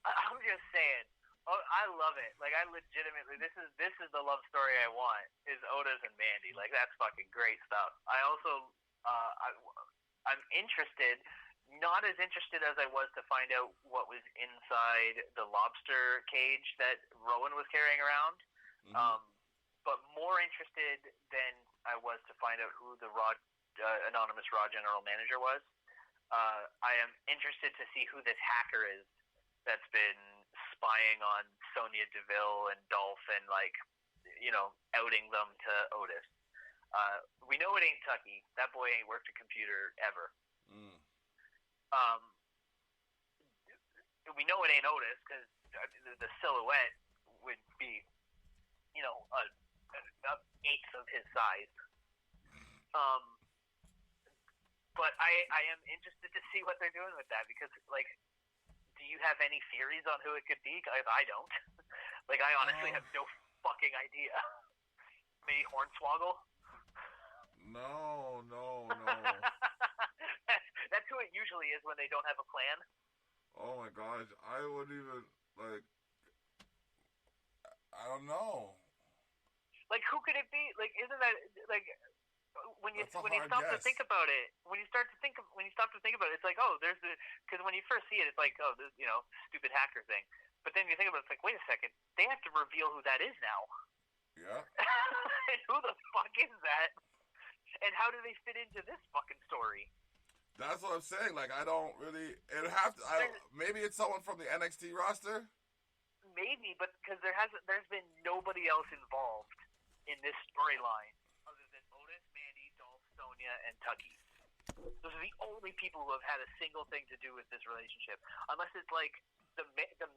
I'm just saying. Oh, I love it. Like, I legitimately, this is the love story I want, is Otis and Mandy. Like, that's fucking great stuff. I also, I'm interested, not as interested as I was to find out what was inside the lobster cage that Rowan was carrying around, but more interested than I was to find out who the anonymous Raw general manager was. I am interested to see who this hacker is that's been spying on Sonya Deville and Dolph and, like, you know, outing them to Otis. We know it ain't Tucky. That boy ain't worked a computer ever. We know it ain't Otis because the silhouette would be, you know, an eighth of his size. But I am interested to see what they're doing with that because, like, do you have any theories on who it could be? I don't. Like, I honestly have no fucking idea. Maybe Hornswoggle? No. That's who it usually is when they don't have a plan. Oh my gosh, I wouldn't even, like, I don't know. Like, who could it be? Like, isn't that, like, when you stop to think about it, it's like, oh, there's the, because when you first see it, it's like, oh, this, you know, stupid hacker thing. But then you think about it, it's like, wait a second, they have to reveal who that is now. Yeah. And who the fuck is that? And how do they fit into this fucking story? That's what I'm saying. Like, I don't really. Maybe it's someone from the NXT roster. Maybe, but because there's been nobody else involved in this storyline other than Otis, Mandy, Dolph, Sonya, and Tucky. Those are the only people who have had a single thing to do with this relationship, unless it's like the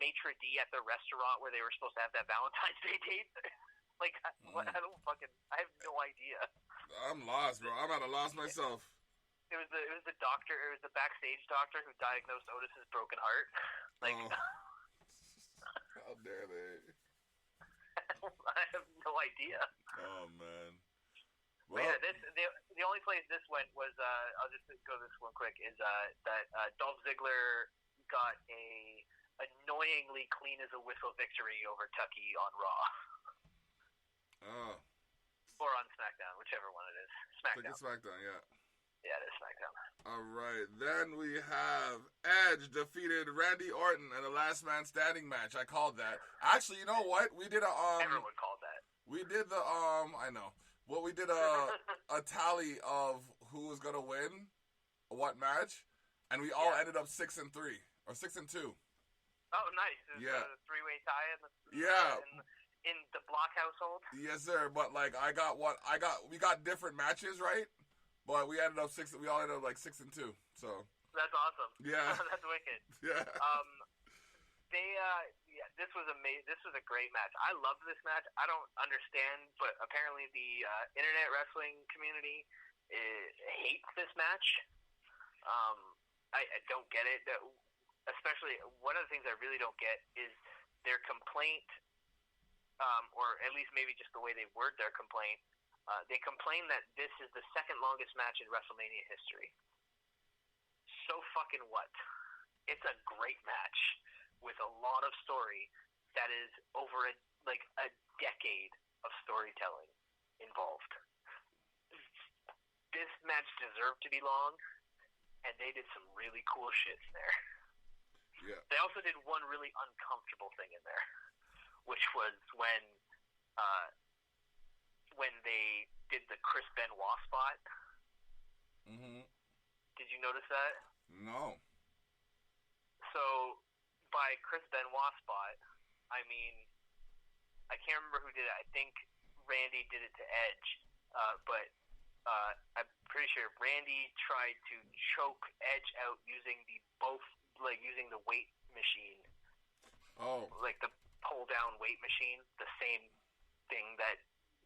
maitre d' at the restaurant where they were supposed to have that Valentine's Day date. Like, I have no idea. I'm lost, bro. I'm at a loss myself. It was the doctor. It was the backstage doctor who diagnosed Otis's broken heart. Like, how dare they? I have no idea. Oh man. Well, yeah, the only place this went was I'll just go this one quick is that Dolph Ziggler got a annoyingly clean as a whistle victory over Tucky on Raw. Oh. Or on SmackDown, whichever one it is. SmackDown. It's SmackDown, yeah. Yeah, it is SmackDown. All right, then we have Edge defeated Randy Orton in a last man standing match. I called that. Actually, you know what? We did a Everyone called that. We did the I know. Well, we did a tally of who was gonna win, what match, and we all ended up 6-3 or 6-2. Oh, nice! It was a three-way tie in the Block household. Yes, sir. But like, we got different matches, right? But we ended up we all ended up like 6-2. So that's awesome. Yeah, that's wicked. Yeah. This was amazing. This was a great match. I loved this match. I don't understand, but apparently the internet wrestling community hates this match. I don't get it. Especially, one of the things I really don't get is their complaint, or at least maybe just the way they word their complaint. They complain that this is the second longest match in WrestleMania history. So fucking what? It's a great match with a lot of story that is over a decade of storytelling involved. This match deserved to be long, and they did some really cool shit in there. Yeah. They also did one really uncomfortable thing in there, which was when they did the Chris Benoit spot. Mm-hmm. Did you notice that? No. So, by Chris Benoit spot, I mean, I can't remember who did it. I think Randy did it to Edge, but I'm pretty sure Randy tried to choke Edge out using using the weight machine. Oh. Like the pull down weight machine, the same thing that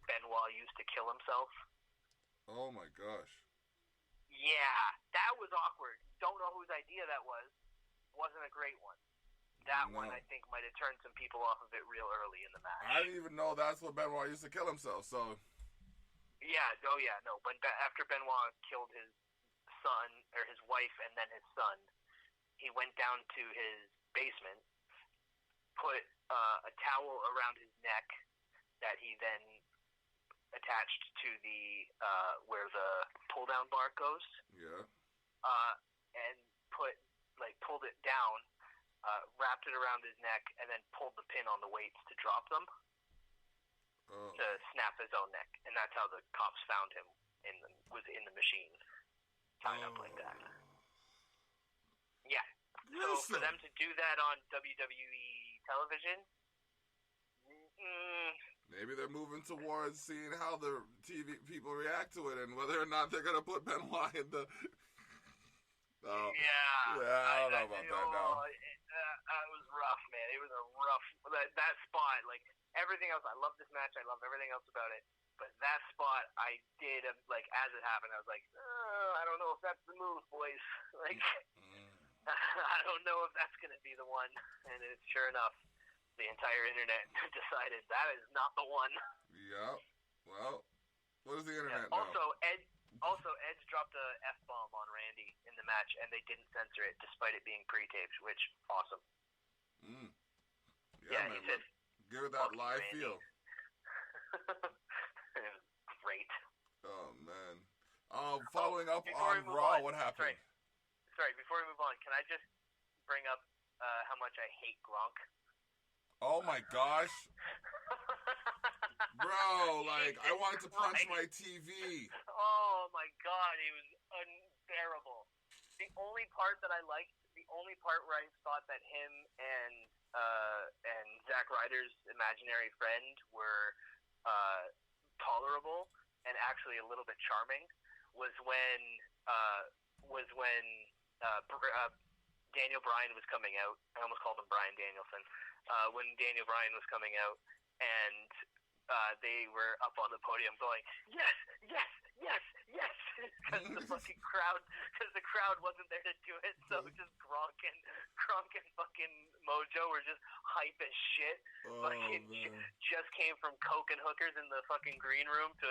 Benoit used to kill himself. Oh my gosh. Yeah, that was awkward. Don't know whose idea that was. Wasn't a great one. That one, I think, might have turned some people off of it real early in the match. I didn't even know that's what Benoit used to kill himself, so... Yeah, no. But after Benoit killed his son, or his wife, and then his son, he went down to his basement, put a towel around his neck that he then attached to the where the pull-down bar goes. Yeah. And pulled it down, wrapped it around his neck, and then pulled the pin on the weights to drop them to snap his own neck. And that's how the cops found him was in the machine, tied up like that. Yeah. So for them to do that on WWE television, maybe they're moving towards seeing how the TV people react to it and whether or not they're going to put Benoit in the... Yeah, I don't know about that now. It was rough, man. It was a rough... That spot, like, everything else, I love this match. I love everything else about it. But that spot, I did, as it happened, I was like, I don't know if that's the move, boys. Like, I don't know if that's going to be the one. And it's sure enough, the entire internet decided that is not the one. Yeah. Well, what is the internet now? Also, Edge dropped a F-bomb on Randy in the match, and they didn't censor it, despite it being pre-taped, which, awesome. Yeah, man. He said, give it that live Randy. feel. Great. Oh, man. Following up on Raw, what happened? Sorry, before we move on, can I just bring up how much I hate Gronk? Oh, my gosh. Bro, I wanted to punch my TV. Oh my god, it was unbearable. The only part that I liked, the only part where I thought that him and Zack Ryder's imaginary friend were tolerable and actually a little bit charming, was when Daniel Bryan was coming out. I almost called him Bryan Danielson. When Daniel Bryan was coming out, and they were up on the podium going, yes, because the crowd wasn't there to do it, so just Gronk and fucking Mojo were just hype as shit. Just came from coke and hookers in the fucking green room to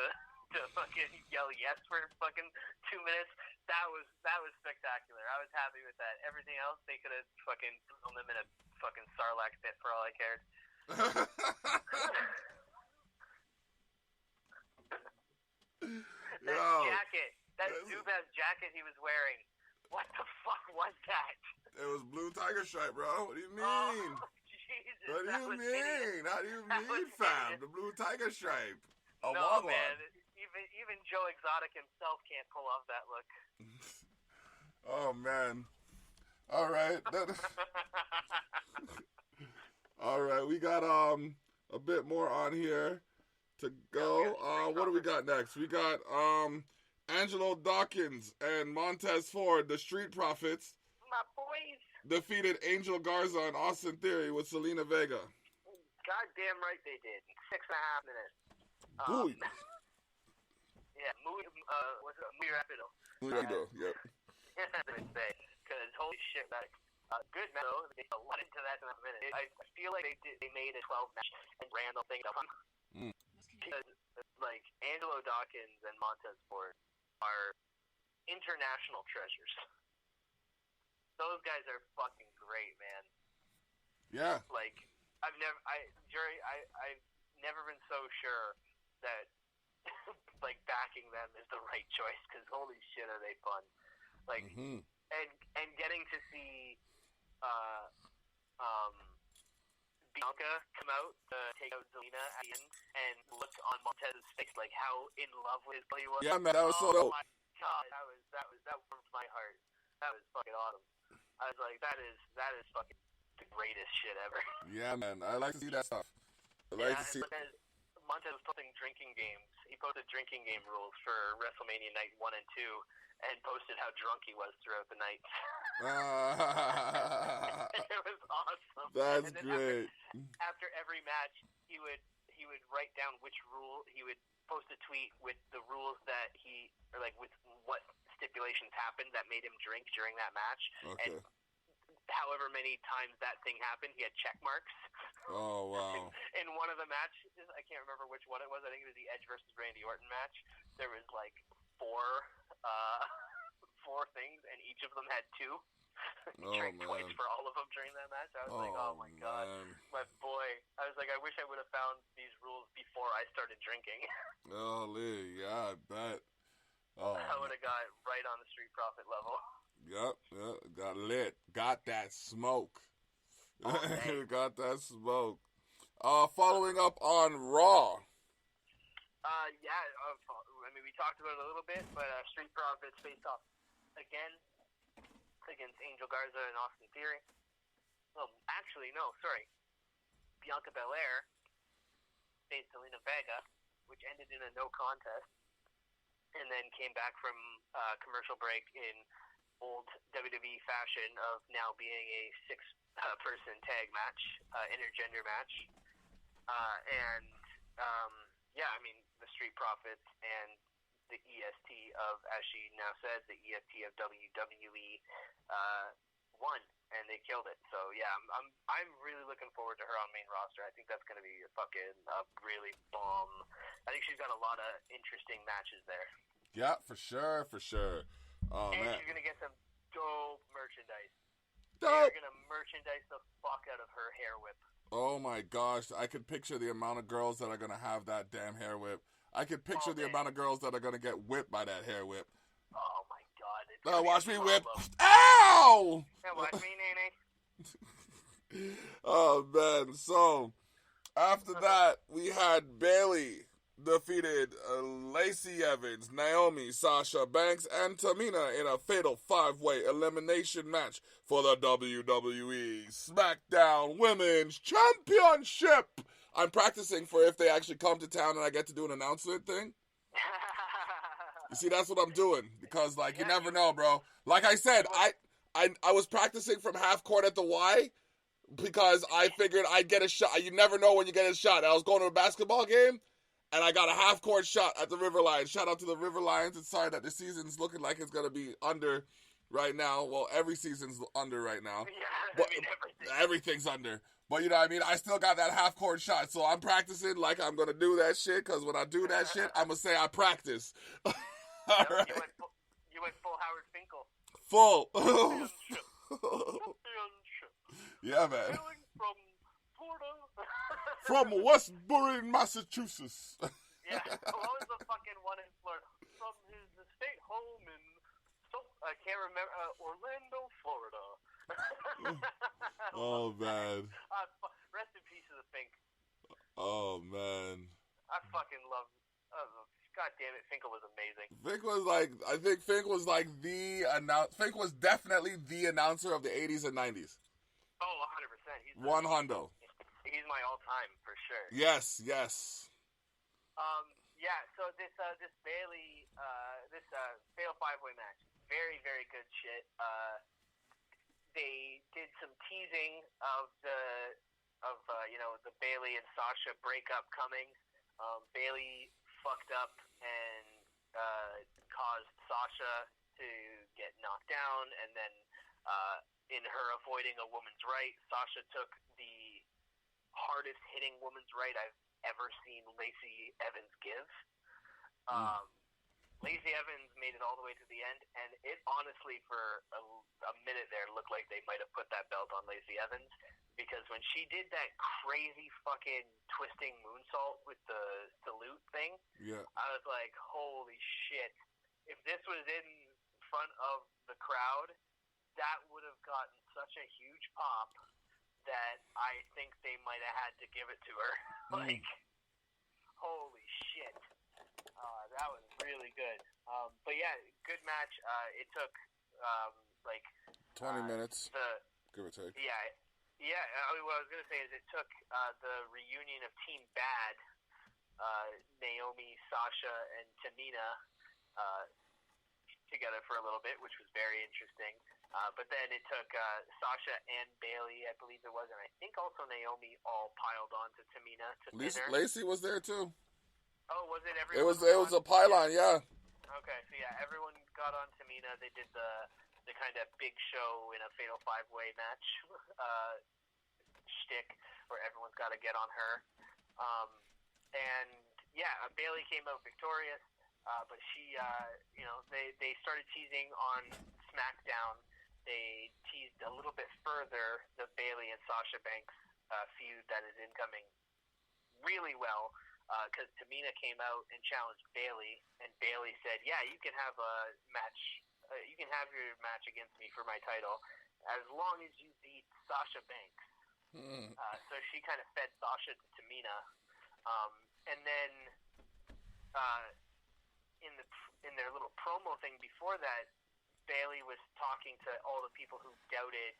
fucking yell yes for fucking 2 minutes. That was spectacular. I was happy with that. Everything else, they could have fucking thrown them in a fucking Sarlacc pit for all I cared. That Zubaz jacket he was wearing, what the fuck was that? It was blue tiger stripe, bro. What do you mean? Oh, Jesus, what do you mean? Hideous. How do you mean, fam? The blue tiger stripe. No, man. Even Joe Exotic himself can't pull off that look. Oh man. All right. All right. We got a bit more on here to go. What do we got next? We got Angelo Dawkins and Montez Ford, the Street Profits, My boys. defeated Angel Garza and Austin Theory with Selena Vega. Goddamn right they did. 6.5 minutes. Boy. Yeah, muy rápido. Muy rápido, yep. Because holy shit, like, good match though. They put a lot into that in a minute. I feel like they made a 12 match and ran the thing up. Because like Angelo Dawkins and Montez Ford are international treasures. Those guys are fucking great, man. Yeah. Like I've never been so sure that like backing them is the right choice, because holy shit are they fun. Like and getting to see Bianca come out to take out Zelina at the end and look on Montez's face like how in love with him he was. Yeah, man, that was so dope. Oh my god, that warmed my heart. That was fucking awesome. I was like, that is fucking the greatest shit ever. Yeah, man, I like to see that stuff. I like to see. Montez was posting drinking games. He posted drinking game rules for WrestleMania Night 1 and 2, and posted how drunk he was throughout the night. It was awesome. That's great. After every match, he would write down which rule. He would post a tweet with the rules that with what stipulations happened that made him drink during that match. Okay. And however many times that thing happened, he had check marks. Oh, wow. In one of the matches, I can't remember which one it was. I think it was the Edge versus Randy Orton match. There was like four things, and each of them had two. He drank twice for all of them during that match. I was like, oh my god, my boy. I was like, I wish I would have found these rules before I started drinking. Oh, Lee, yeah, I bet. Oh, I would have got right on the Street Profit level. Yep, got lit. Got that smoke. Got that smoke. Following up on Raw. I mean, we talked about it a little bit, but Street Profits faced off again against Angel Garza and Austin Theory. Well, actually, no, sorry. Bianca Belair faced Selena Vega, which ended in a no contest, and then came back from commercial break in old WWE fashion of now being a 6-person tag match, intergender match. I mean, the Street Profits and the EST of, as she now says, the EST of WWE won, and they killed it. So yeah, I'm really looking forward to her on main roster. I think that's going to be a really bomb. I think she's got a lot of interesting matches there. Yeah, for sure. Oh, and man. she's going to get some dope merchandise. Dope. They're going to merchandise the fuck out of her hair whip. Oh my gosh, I could picture the amount of girls that are going to have that damn hair whip. I could picture the amount of girls that are going to get whipped by that hair whip. Oh my god. Watch me whip. Ow! Yeah, watch me, Nene. Oh, man. So, after that, we had Bayley defeated Lacey Evans, Naomi, Sasha Banks, and Tamina in a fatal 5-way elimination match for the WWE SmackDown Women's Championship. I'm practicing for if they actually come to town and I get to do an announcement thing. You see, that's what I'm doing, because, you never know, bro. Like I said, I was practicing from half court at the Y because I figured I'd get a shot. You never know when you get a shot. I was going to a basketball game, and I got a half-court shot at the River Lions. Shout out to the River Lions. It's sorry that the season's looking like it's going to be under right now. Well, every season's under right now. Yeah, but everything's under. But, you know what I mean? I still got that half-court shot. So I'm practicing like I'm going to do that shit, because when I do that shit, I'm going to say I practice. All right. You went full Howard Finkel. Full. Yeah, man. From Florida. From Westbury, Massachusetts. Yeah, what was the fucking one in Florida? From his estate home in, I can't remember, Orlando, Florida. Oh, man. Rest in peace to the Fink. Oh, man. I fucking love, God damn it, Finkel was amazing. Fink was like, I think Fink was like Fink was definitely the announcer of the 80s and 90s. Oh, 100%. One hundo. He's my all-time for sure. Yes. Yeah. So this Bailey, this Fatal 5-Way match, very very good shit. They did some teasing of the Bailey and Sasha breakup coming. Bailey fucked up and caused Sasha to get knocked down, and then in her avoiding a woman's right, Sasha took the hardest hitting woman's right I've ever seen Lacey Evans give. Lacey Evans made it all the way to the end, and it honestly, for a minute there, looked like they might have put that belt on Lacey Evans, because when she did that crazy fucking twisting moonsault with the salute thing, I was like, holy shit. If this was in front of the crowd, that would have gotten such a huge pop that I think they might have had to give it to her. Like, holy shit. That was really good. But yeah, good match. It took 20 minutes, give or take. Yeah. What I was gonna say is it took the reunion of Team Bad, Naomi, Sasha, and Tamina, together for a little bit, which was very interesting. But then it took Sasha and Bailey, I believe it was, and I think also Naomi, all piled on to Tamina to dinner. Lacey was there too. Oh, was it everyone? It was a pylon, yeah. Okay, so yeah, everyone got on Tamina. They did the kind of big show in a Fatal 5-Way match shtick where everyone's got to get on her. And yeah, Bailey came out victorious, but she, they started teasing on SmackDown. They teased a little bit further the Bailey and Sasha Banks feud that is incoming really well. Because Tamina came out and challenged Bailey, and Bailey said, "Yeah, you can have a match. You can have your match against me for my title, as long as you beat Sasha Banks." So she kind of fed Sasha to Tamina, and then in their little promo thing before that, Bailey was talking to all the people who doubted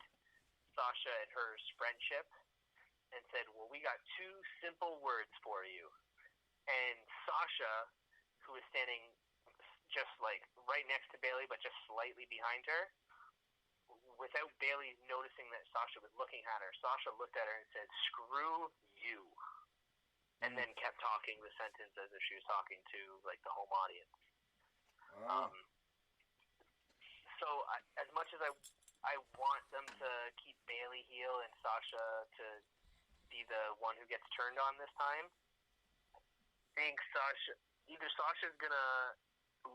Sasha and her friendship, and said, "Well, we got two simple words for you." And Sasha, who was standing just like right next to Bailey, but just slightly behind her, without Bailey noticing that Sasha was looking at her, Sasha looked at her and said, "Screw you," and then kept talking the sentence as if she was talking to like the home audience. So as much as I want them to keep Bailey heel and Sasha to be the one who gets turned on this time, I think Sasha's gonna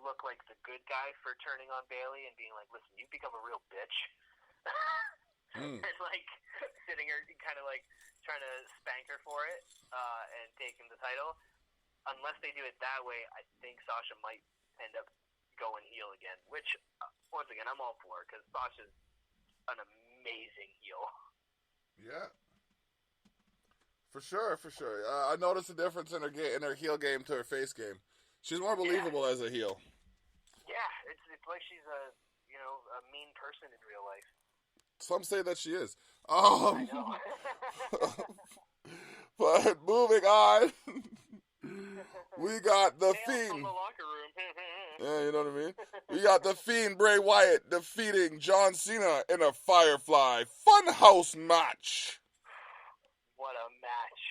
look like the good guy for turning on Bailey and being like, "Listen, you become a real bitch," and like sitting her, kind of like trying to spank her for it, and taking the title. Unless they do it that way, I think Sasha might end up going heel again. Which, once again, I'm all for, because Sasha's an amazing heel. Yeah. For sure. I noticed the difference in her heel game to her face game. She's more believable as a heel. Yeah, it's like she's a mean person in real life. Some say that she is. I know. But moving on, we got the Fiend. From the locker room. Yeah, you know what I mean? We got the Fiend Bray Wyatt defeating John Cena in a Firefly Funhouse match. What a match.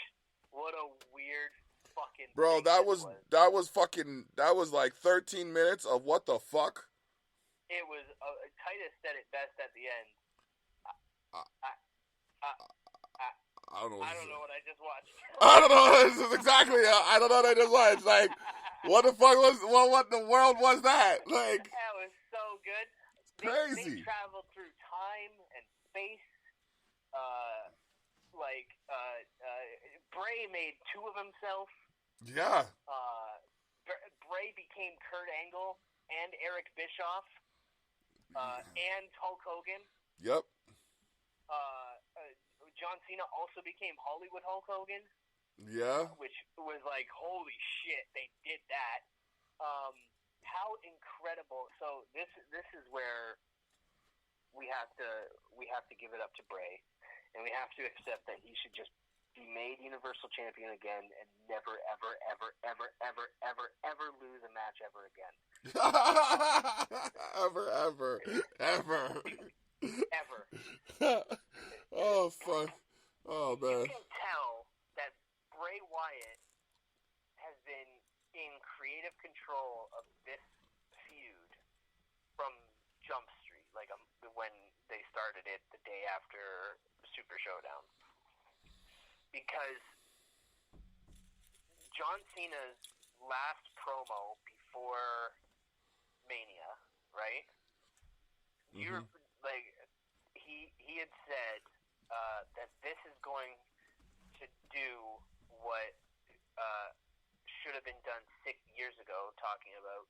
What a weird fucking Bro, that was like 13 minutes of what the fuck? It was, Titus said it best at the end. I don't know what I just watched. I don't know. This is exactly. I don't know what I just watched. Like, what the fuck was? What in the world was that? Like, that was so good. It's crazy. They traveled through time and space. Bray made two of himself. Yeah. Bray became Kurt Angle and Eric Bischoff, and Hulk Hogan. Yep. John Cena also became Hollywood Hulk Hogan. Yeah. Which was like, holy shit, they did that. How incredible! So this is where we have to give it up to Bray, and we have to accept that he should just be made Universal Champion again and never, ever, ever, ever, ever, ever, ever lose a match ever again. ever. Oh, fuck. Oh, man. You can tell that Bray Wyatt has been in creative control of this feud from Jump Street, like when they started it the day after Super Showdown. Because John Cena's last promo before Mania, right? Mm-hmm. He had said that this is going to do what should have been done 6 years ago, talking about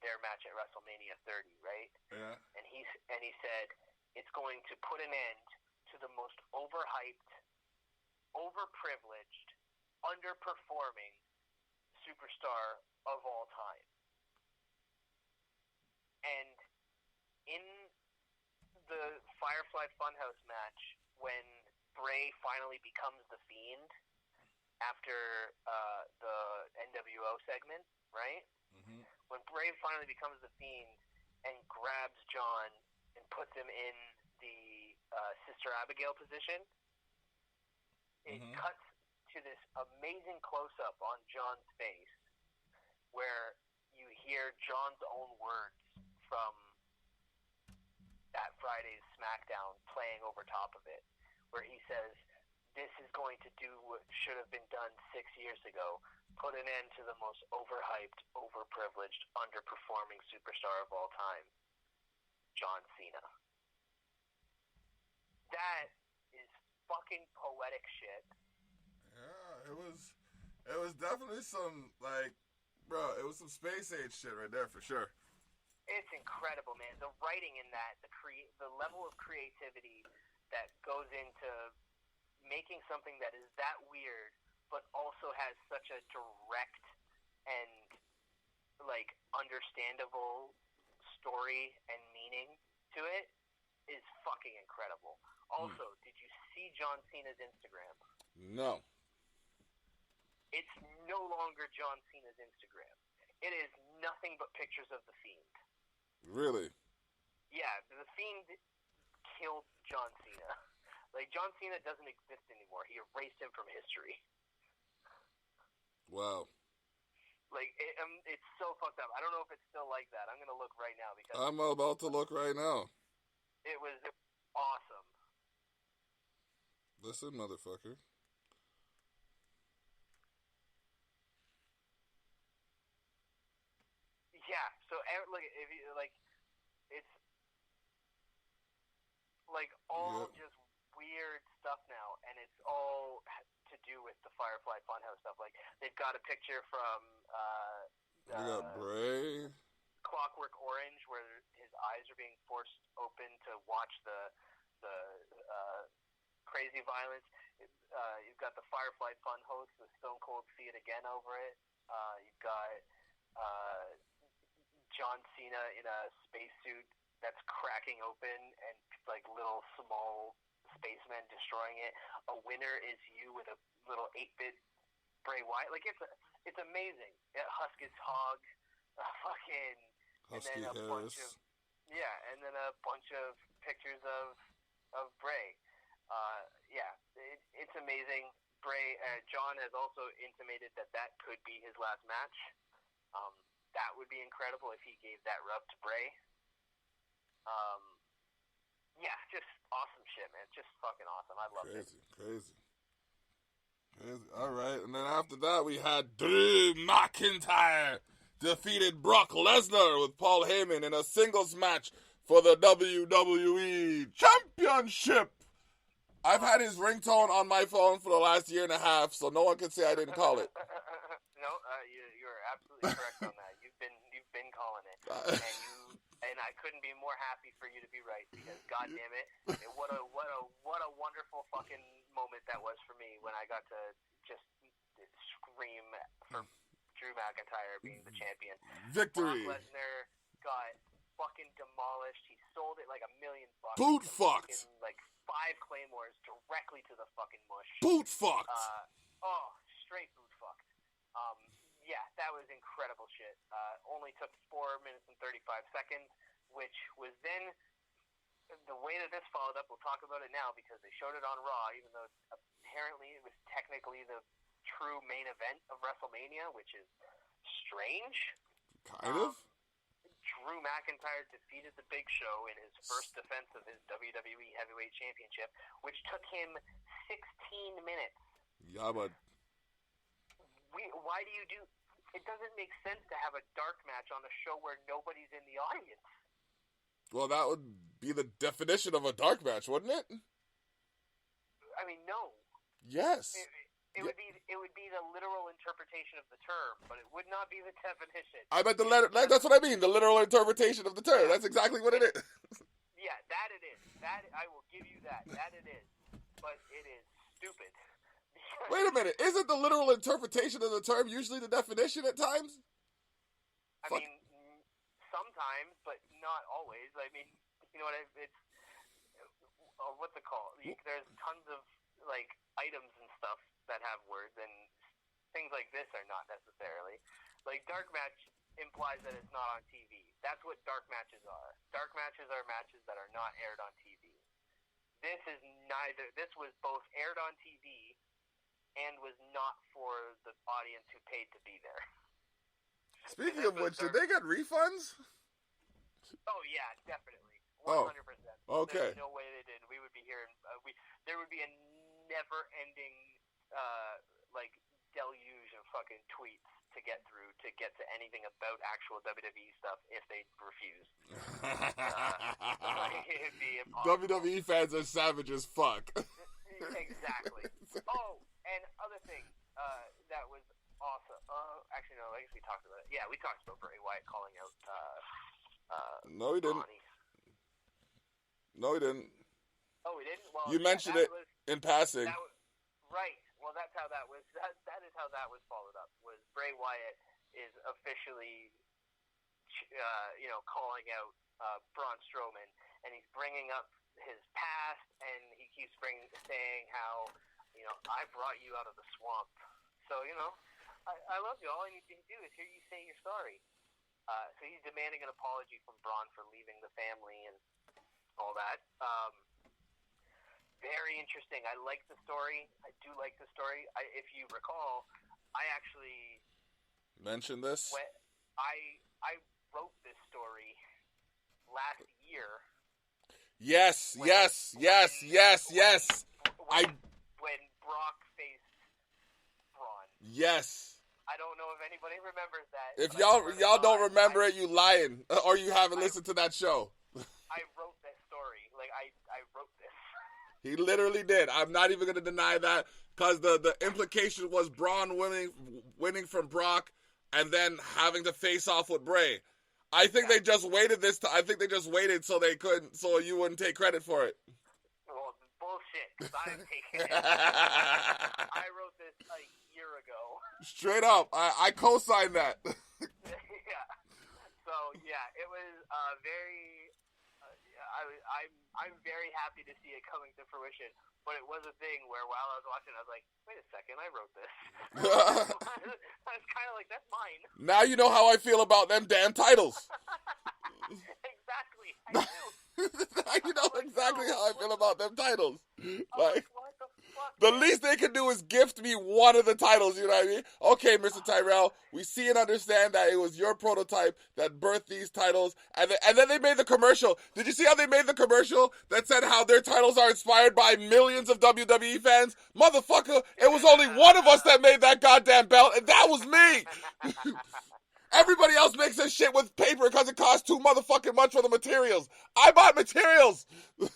their match at WrestleMania 30, right? Yeah. And he said it's going to put an end to the most overhyped, overprivileged, underperforming superstar of all time. And in the Firefly Funhouse match, when Bray finally becomes the Fiend after the NWO segment, right? Mm-hmm. When Bray finally becomes the Fiend and grabs John and puts him in the Sister Abigail position, it cuts to this amazing close-up on John's face where you hear John's own words from that Friday's SmackDown playing over top of it, where he says, "This is going to do what should have been done 6 years ago, put an end to the most overhyped, overprivileged, underperforming superstar of all time, John Cena." That is fucking poetic shit. Yeah, it was definitely some, like, bro, it was some space age shit right there for sure. It's incredible, man. The writing in that, the level of creativity that goes into making something that is that weird, but also has such a direct and, like, understandable story and meaning to it is fucking incredible. Also, did you see John Cena's Instagram? No. It's no longer John Cena's Instagram. It is nothing but pictures of the Fiend. Really? Yeah, the Fiend killed John Cena. Like, John Cena doesn't exist anymore. He erased him from history. Wow. Like, it's so fucked up. I don't know if it's still like that. I'm going to look right now because I'm about to look right now. it was awesome. Listen, motherfucker. Yeah, so, like, if you, like, it's, like, all just weird stuff now, and it's all to do with the Firefly Funhouse stuff. Like, they've got a picture from, We got Bray. Clockwork Orange, where his eyes are being forced open to watch the crazy violence. You've got the Firefly Funhouse with Stone Cold See It Again over it. You've got John Cena in a spacesuit that's cracking open and like little small spacemen destroying it. A winner is you with a little 8-bit Bray Wyatt. Like it's amazing. Huskus Hog, fucking, Husky and then a Harris. and then a bunch of pictures of Bray. It's amazing. Bray, John has also intimated that could be his last match. That would be incredible if he gave that rub to Bray. Just awesome shit, man. Just fucking awesome. I love it. Crazy. All right, and then after that we had Drew McIntyre defeated Brock Lesnar with Paul Heyman in a singles match for the WWE Championship. I've had his ringtone on my phone for the last year and a half, so no one can say I didn't call it. No, you're absolutely correct on that. You've been calling it, and I couldn't be more happy for you to be right because, goddamn it, what a wonderful fucking moment that was for me when I got to just scream for Drew McIntyre being the champion. Victory. Brock Lesnar got fucking demolished. He sold it like $1 million. Boot fucked. Fucking, like 5 claymores directly to the fucking mush. Boot fucked. Straight boot fucked. Yeah, that was incredible shit. Only took 4 minutes and 35 seconds, which was then the way that this followed up. We'll talk about it now because they showed it on Raw, even though apparently it was technically the true main event of WrestleMania, which is strange. Kind of. Drew McIntyre defeated The Big Show in his first defense of his WWE Heavyweight Championship, which took him 16 minutes. Yeah, but why do you do? It doesn't make sense to have a dark match on a show where nobody's in the audience. Well, that would be the definition of a dark match, wouldn't it? I mean, no. Yes. It would be the literal interpretation of the term, but it would not be the definition. I meant the letter. That's what I mean. The literal interpretation of the term. That's exactly what it is. Yeah, that it is. That I will give you that. That it is. But it is stupid. Wait a minute. Isn't the literal interpretation of the term usually the definition at times? I mean, sometimes, but not always. I mean, you know what? It's what's it called? There's tons of like items and stuff that have words, and things like this are not necessarily. Like dark match implies that it's not on TV. That's what dark matches are. Dark matches are matches that are not aired on TV. This is neither. This was both aired on TV and was not for the audience who paid to be there. Speaking of which, did they get refunds? Oh yeah, definitely, 100%. Okay. There's no way they did. We would be hearing. There would be a never-ending like deluge of fucking tweets to get through to get to anything about actual WWE stuff if they refused. It'd be impossible. WWE fans are savage as fuck. Exactly. Oh, and other thing that was awesome. Actually, no. I guess we talked about it. Yeah, we talked about Bray Wyatt calling out. No, he didn't. Bonnie. No, he didn't. Oh, he didn't. Well, you mentioned it in passing. Right. Well, that's how that was. That is how that was followed up. Was Bray Wyatt is officially, calling out Braun Strowman, and he's bringing up his past, and he keeps saying how, I brought you out of the swamp. So, I love you. All I need you to do is hear you say you're sorry. So he's demanding an apology from Braun for leaving the family and all that. Very interesting. I like the story. I do like the story. If you recall, I actually mentioned this. I wrote this story last year. Yes. When Brock faced Braun. Yes. I don't know if anybody remembers that. If y'all don't remember it, you lying, or you haven't listened to that show. I wrote this story. Like I wrote this. He literally did. I'm not even going to deny that, because the implication was Braun winning from Brock and then having to face off with Bray. I think they just waited so you wouldn't take credit for it. Well, bullshit, because I'm taking it. I wrote this a year ago. Straight up. I co-signed that. Yeah. So, yeah, it was very... I'm very happy to see it coming to fruition, but it was a thing where while I was watching, I was like, wait a second, I wrote this. I was kind of like, that's mine. Now you know how I feel about them damn titles. Exactly. I do. Now you know exactly how I feel about them titles. Like, what the fuck? The least they can do is gift me one of the titles, you know what I mean? Okay, Mr. Tyrell, we see and understand that it was your prototype that birthed these titles, and then they made the commercial. Did you see how they made the commercial that said how their titles are inspired by millions of WWE fans? Motherfucker, it was only one of us that made that goddamn belt, and that was me! Everybody else makes this shit with paper because it costs too motherfucking much for the materials. I bought materials! Yes,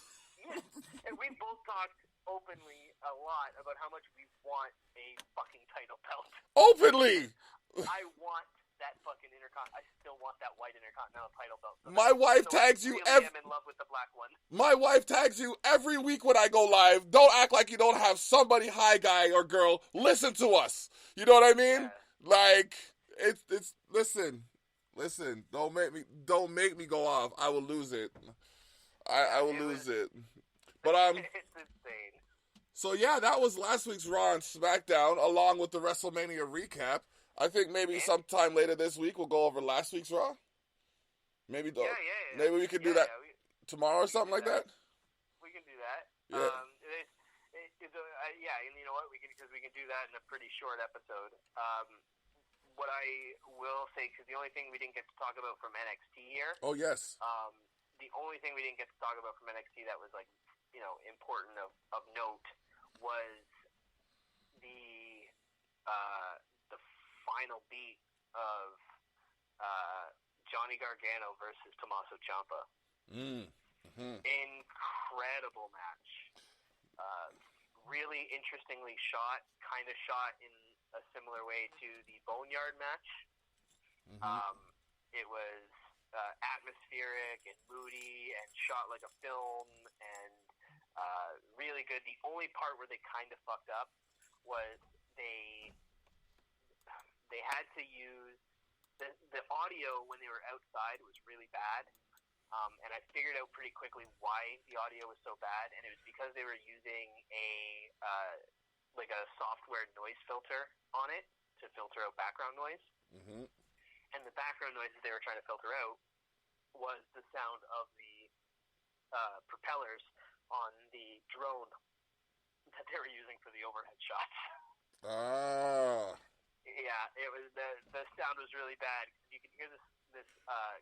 and we both talked openly a lot about how much we want a fucking title belt. Openly! I want that fucking I still want that white Intercontinental title belt. So my wife tags you I'm in love with the black one. My wife tags you every week when I go live. Don't act like you don't have somebody, hi guy or girl, listen to us. You know what I mean? Yeah. Like, it's listen. Don't make me go off. I will lose it. I will lose it. But it's insane. So yeah, that was last week's Raw and SmackDown, along with the WrestleMania recap. I think maybe sometime later this week we'll go over last week's Raw. Maybe maybe we could do that tomorrow or something like that. We can do that. Yeah. And you know what? We can do that in a pretty short episode. What I will say, because the only thing we didn't get to talk about from NXT here. Oh yes. The only thing we didn't get to talk about from NXT that was important of note was the final beat of Johnny Gargano versus Tommaso Ciampa. Incredible match. Really interestingly shot, kind of shot in a similar way to the Boneyard match. It was atmospheric and moody and shot like a film and really good. The only part where they kind of fucked up was they had to use the audio when they were outside was really bad. And I figured out pretty quickly why the audio was so bad, and it was because they were using a software noise filter on it to filter out background noise. And the background noise that they were trying to filter out was the sound of the propellers on the drone that they were using for the overhead shots. Yeah, it was the sound was really bad. You could hear this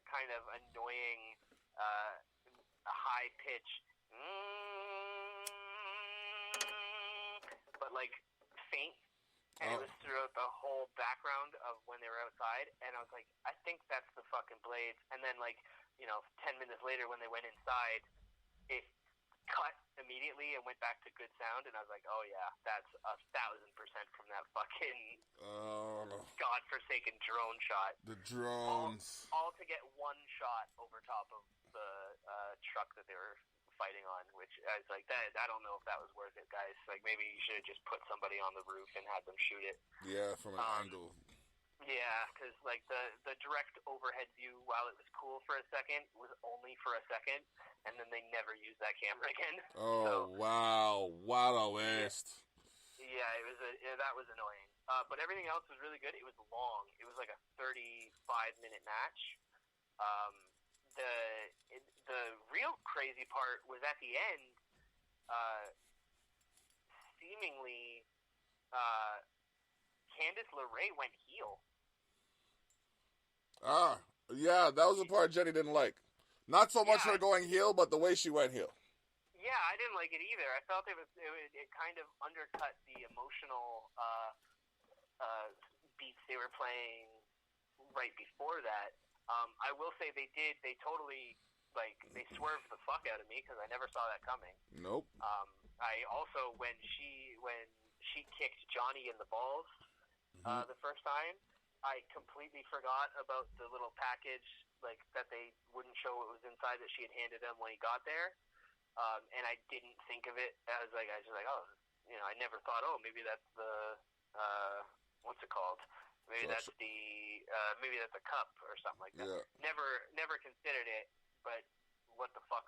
kind of annoying high pitch, but like faint, and it was throughout the whole background of when they were outside. And I was like, I think that's the fucking blades. And then 10 minutes later when they went inside, it cut immediately and went back to good sound, and I was like, oh yeah, that's 1,000% from that fucking godforsaken drone shot. The drones. All to get one shot over top of the truck that they were fighting on, which I was like, I don't know if that was worth it, guys. Like, maybe you should have just put somebody on the roof and had them shoot it. Yeah, from an angle. Yeah, because the direct overhead view, while it was cool for a second, was only for a second, and then they never used that camera again. Wow, what a waste. Yeah, that was annoying. But everything else was really good. It was long. It was like a 35-minute match. The real crazy part was at the end. Seemingly, Candice LeRae went heel. Yeah, that was the part Jenny didn't like. Not so much her going heel, but the way she went heel. Yeah, I didn't like it either. I felt it kind of undercut the emotional beats they were playing right before that. I will say they totally, they swerved the fuck out of me because I never saw that coming. Nope. I also, when she kicked Johnny in the balls the first time, I completely forgot about the little package that they wouldn't show what was inside that she had handed him when he got there, and I didn't think of it. I was just like, oh, I never thought, oh, maybe that's the what's it called? Maybe that's a cup or something like that. Yeah. Never considered it, but what the fuck?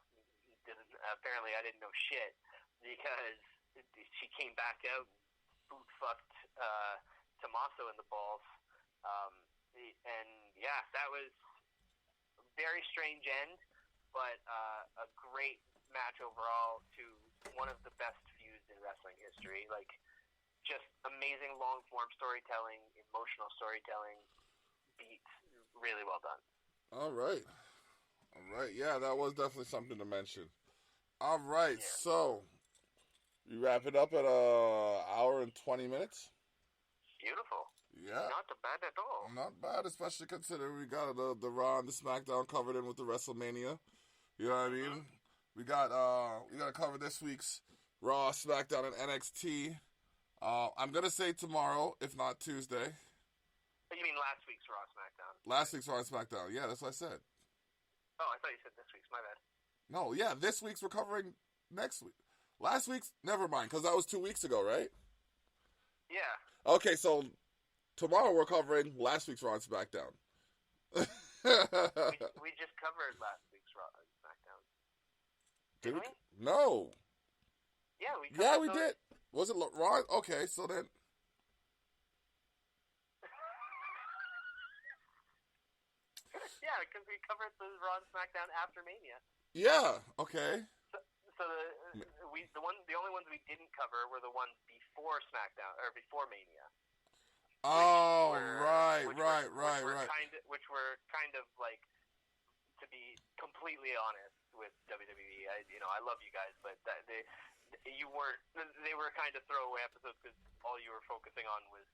Apparently, I didn't know shit because she came back out and boot fucked Tommaso in the balls. And yeah, that was a very strange end, but a great match overall to one of the best feuds in wrestling history. Just amazing long form storytelling, emotional storytelling, beats, really well done. All right. Yeah, that was definitely something to mention. All right, so you wrap it up at an hour and 20 minutes. Beautiful. Yeah. Not bad at all. Not bad, especially considering we got the Raw and the SmackDown covered in with the WrestleMania. You know what I mean? We got to cover this week's Raw, SmackDown, and NXT. I'm gonna say tomorrow, if not Tuesday. You mean last week's Raw, SmackDown? Last week's Raw and SmackDown. Yeah, that's what I said. Oh, I thought you said this week's. My bad. No, yeah, this week's we're covering next week. Last week's, never mind, because that was 2 weeks ago, right? Yeah. Okay, so tomorrow we're covering last week's Raw and SmackDown. we just covered last week's Raw and SmackDown. Did we? No. Yeah, we did. Was it Raw? Okay, so then. Yeah, because we covered the Raw and SmackDown after Mania. Yeah. Okay. So the only ones we didn't cover were the ones before SmackDown or before Mania. Oh, right. Which were kind of like, to be completely honest with WWE, I love you guys, but they were kind of throwaway episodes because all you were focusing on was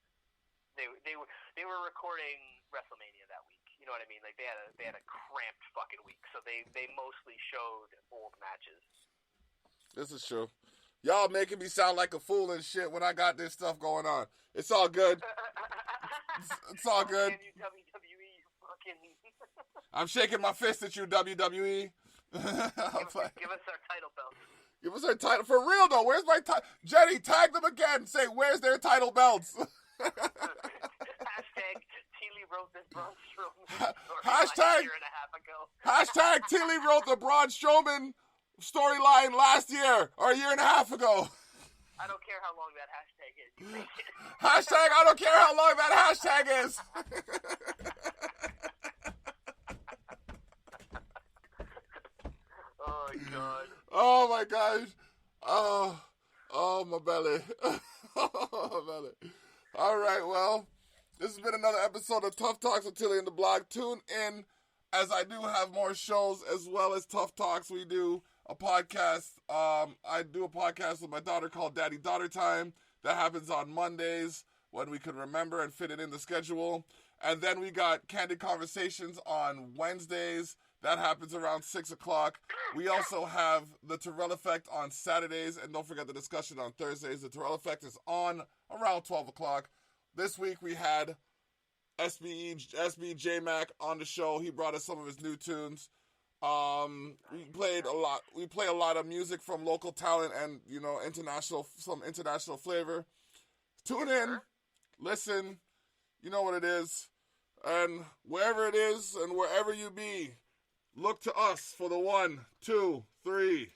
they were recording WrestleMania that week. You know what I mean? Like they had a cramped fucking week, so they mostly showed old matches. This is true. Y'all making me sound like a fool and shit when I got this stuff going on. It's all good. It's all good. Man, you WWE, you fucking... I'm shaking my fist at you, WWE. Give us our title belts. Give us our title. For real, though, where's my title? Jenny, tag them again. Say, where's their title belts? Hashtag Thili wrote this Braun Strowman Hashtag, a year and a half ago. Hashtag Thili wrote the Braun Strowman storyline last year or a year and a half ago. I don't care how long that hashtag is. You make it. Hashtag I don't care how long that hashtag is. Oh, God. Oh, my gosh. Oh, my belly. Oh, my belly. All right, well, this has been another episode of Tough Talks with Thili and the Blog. Tune in, as I do have more shows as well as Tough Talks. We do a podcast. I do a podcast with my daughter called Daddy Daughter Time. That happens on Mondays when we can remember and fit it in the schedule. And then we got Candid Conversations on Wednesdays. That happens around 6 o'clock. We also have the Terrell Effect on Saturdays. And don't forget the discussion on Thursdays. The Terrell Effect is on around 12 o'clock. This week we had SB J-Mac on the show. He brought us some of his new tunes. We played a lot. We play a lot of music from local talent and, some international flavor. Tune in, listen, you know what it is. And wherever it is and wherever you be, look to us for the 1, 2, 3.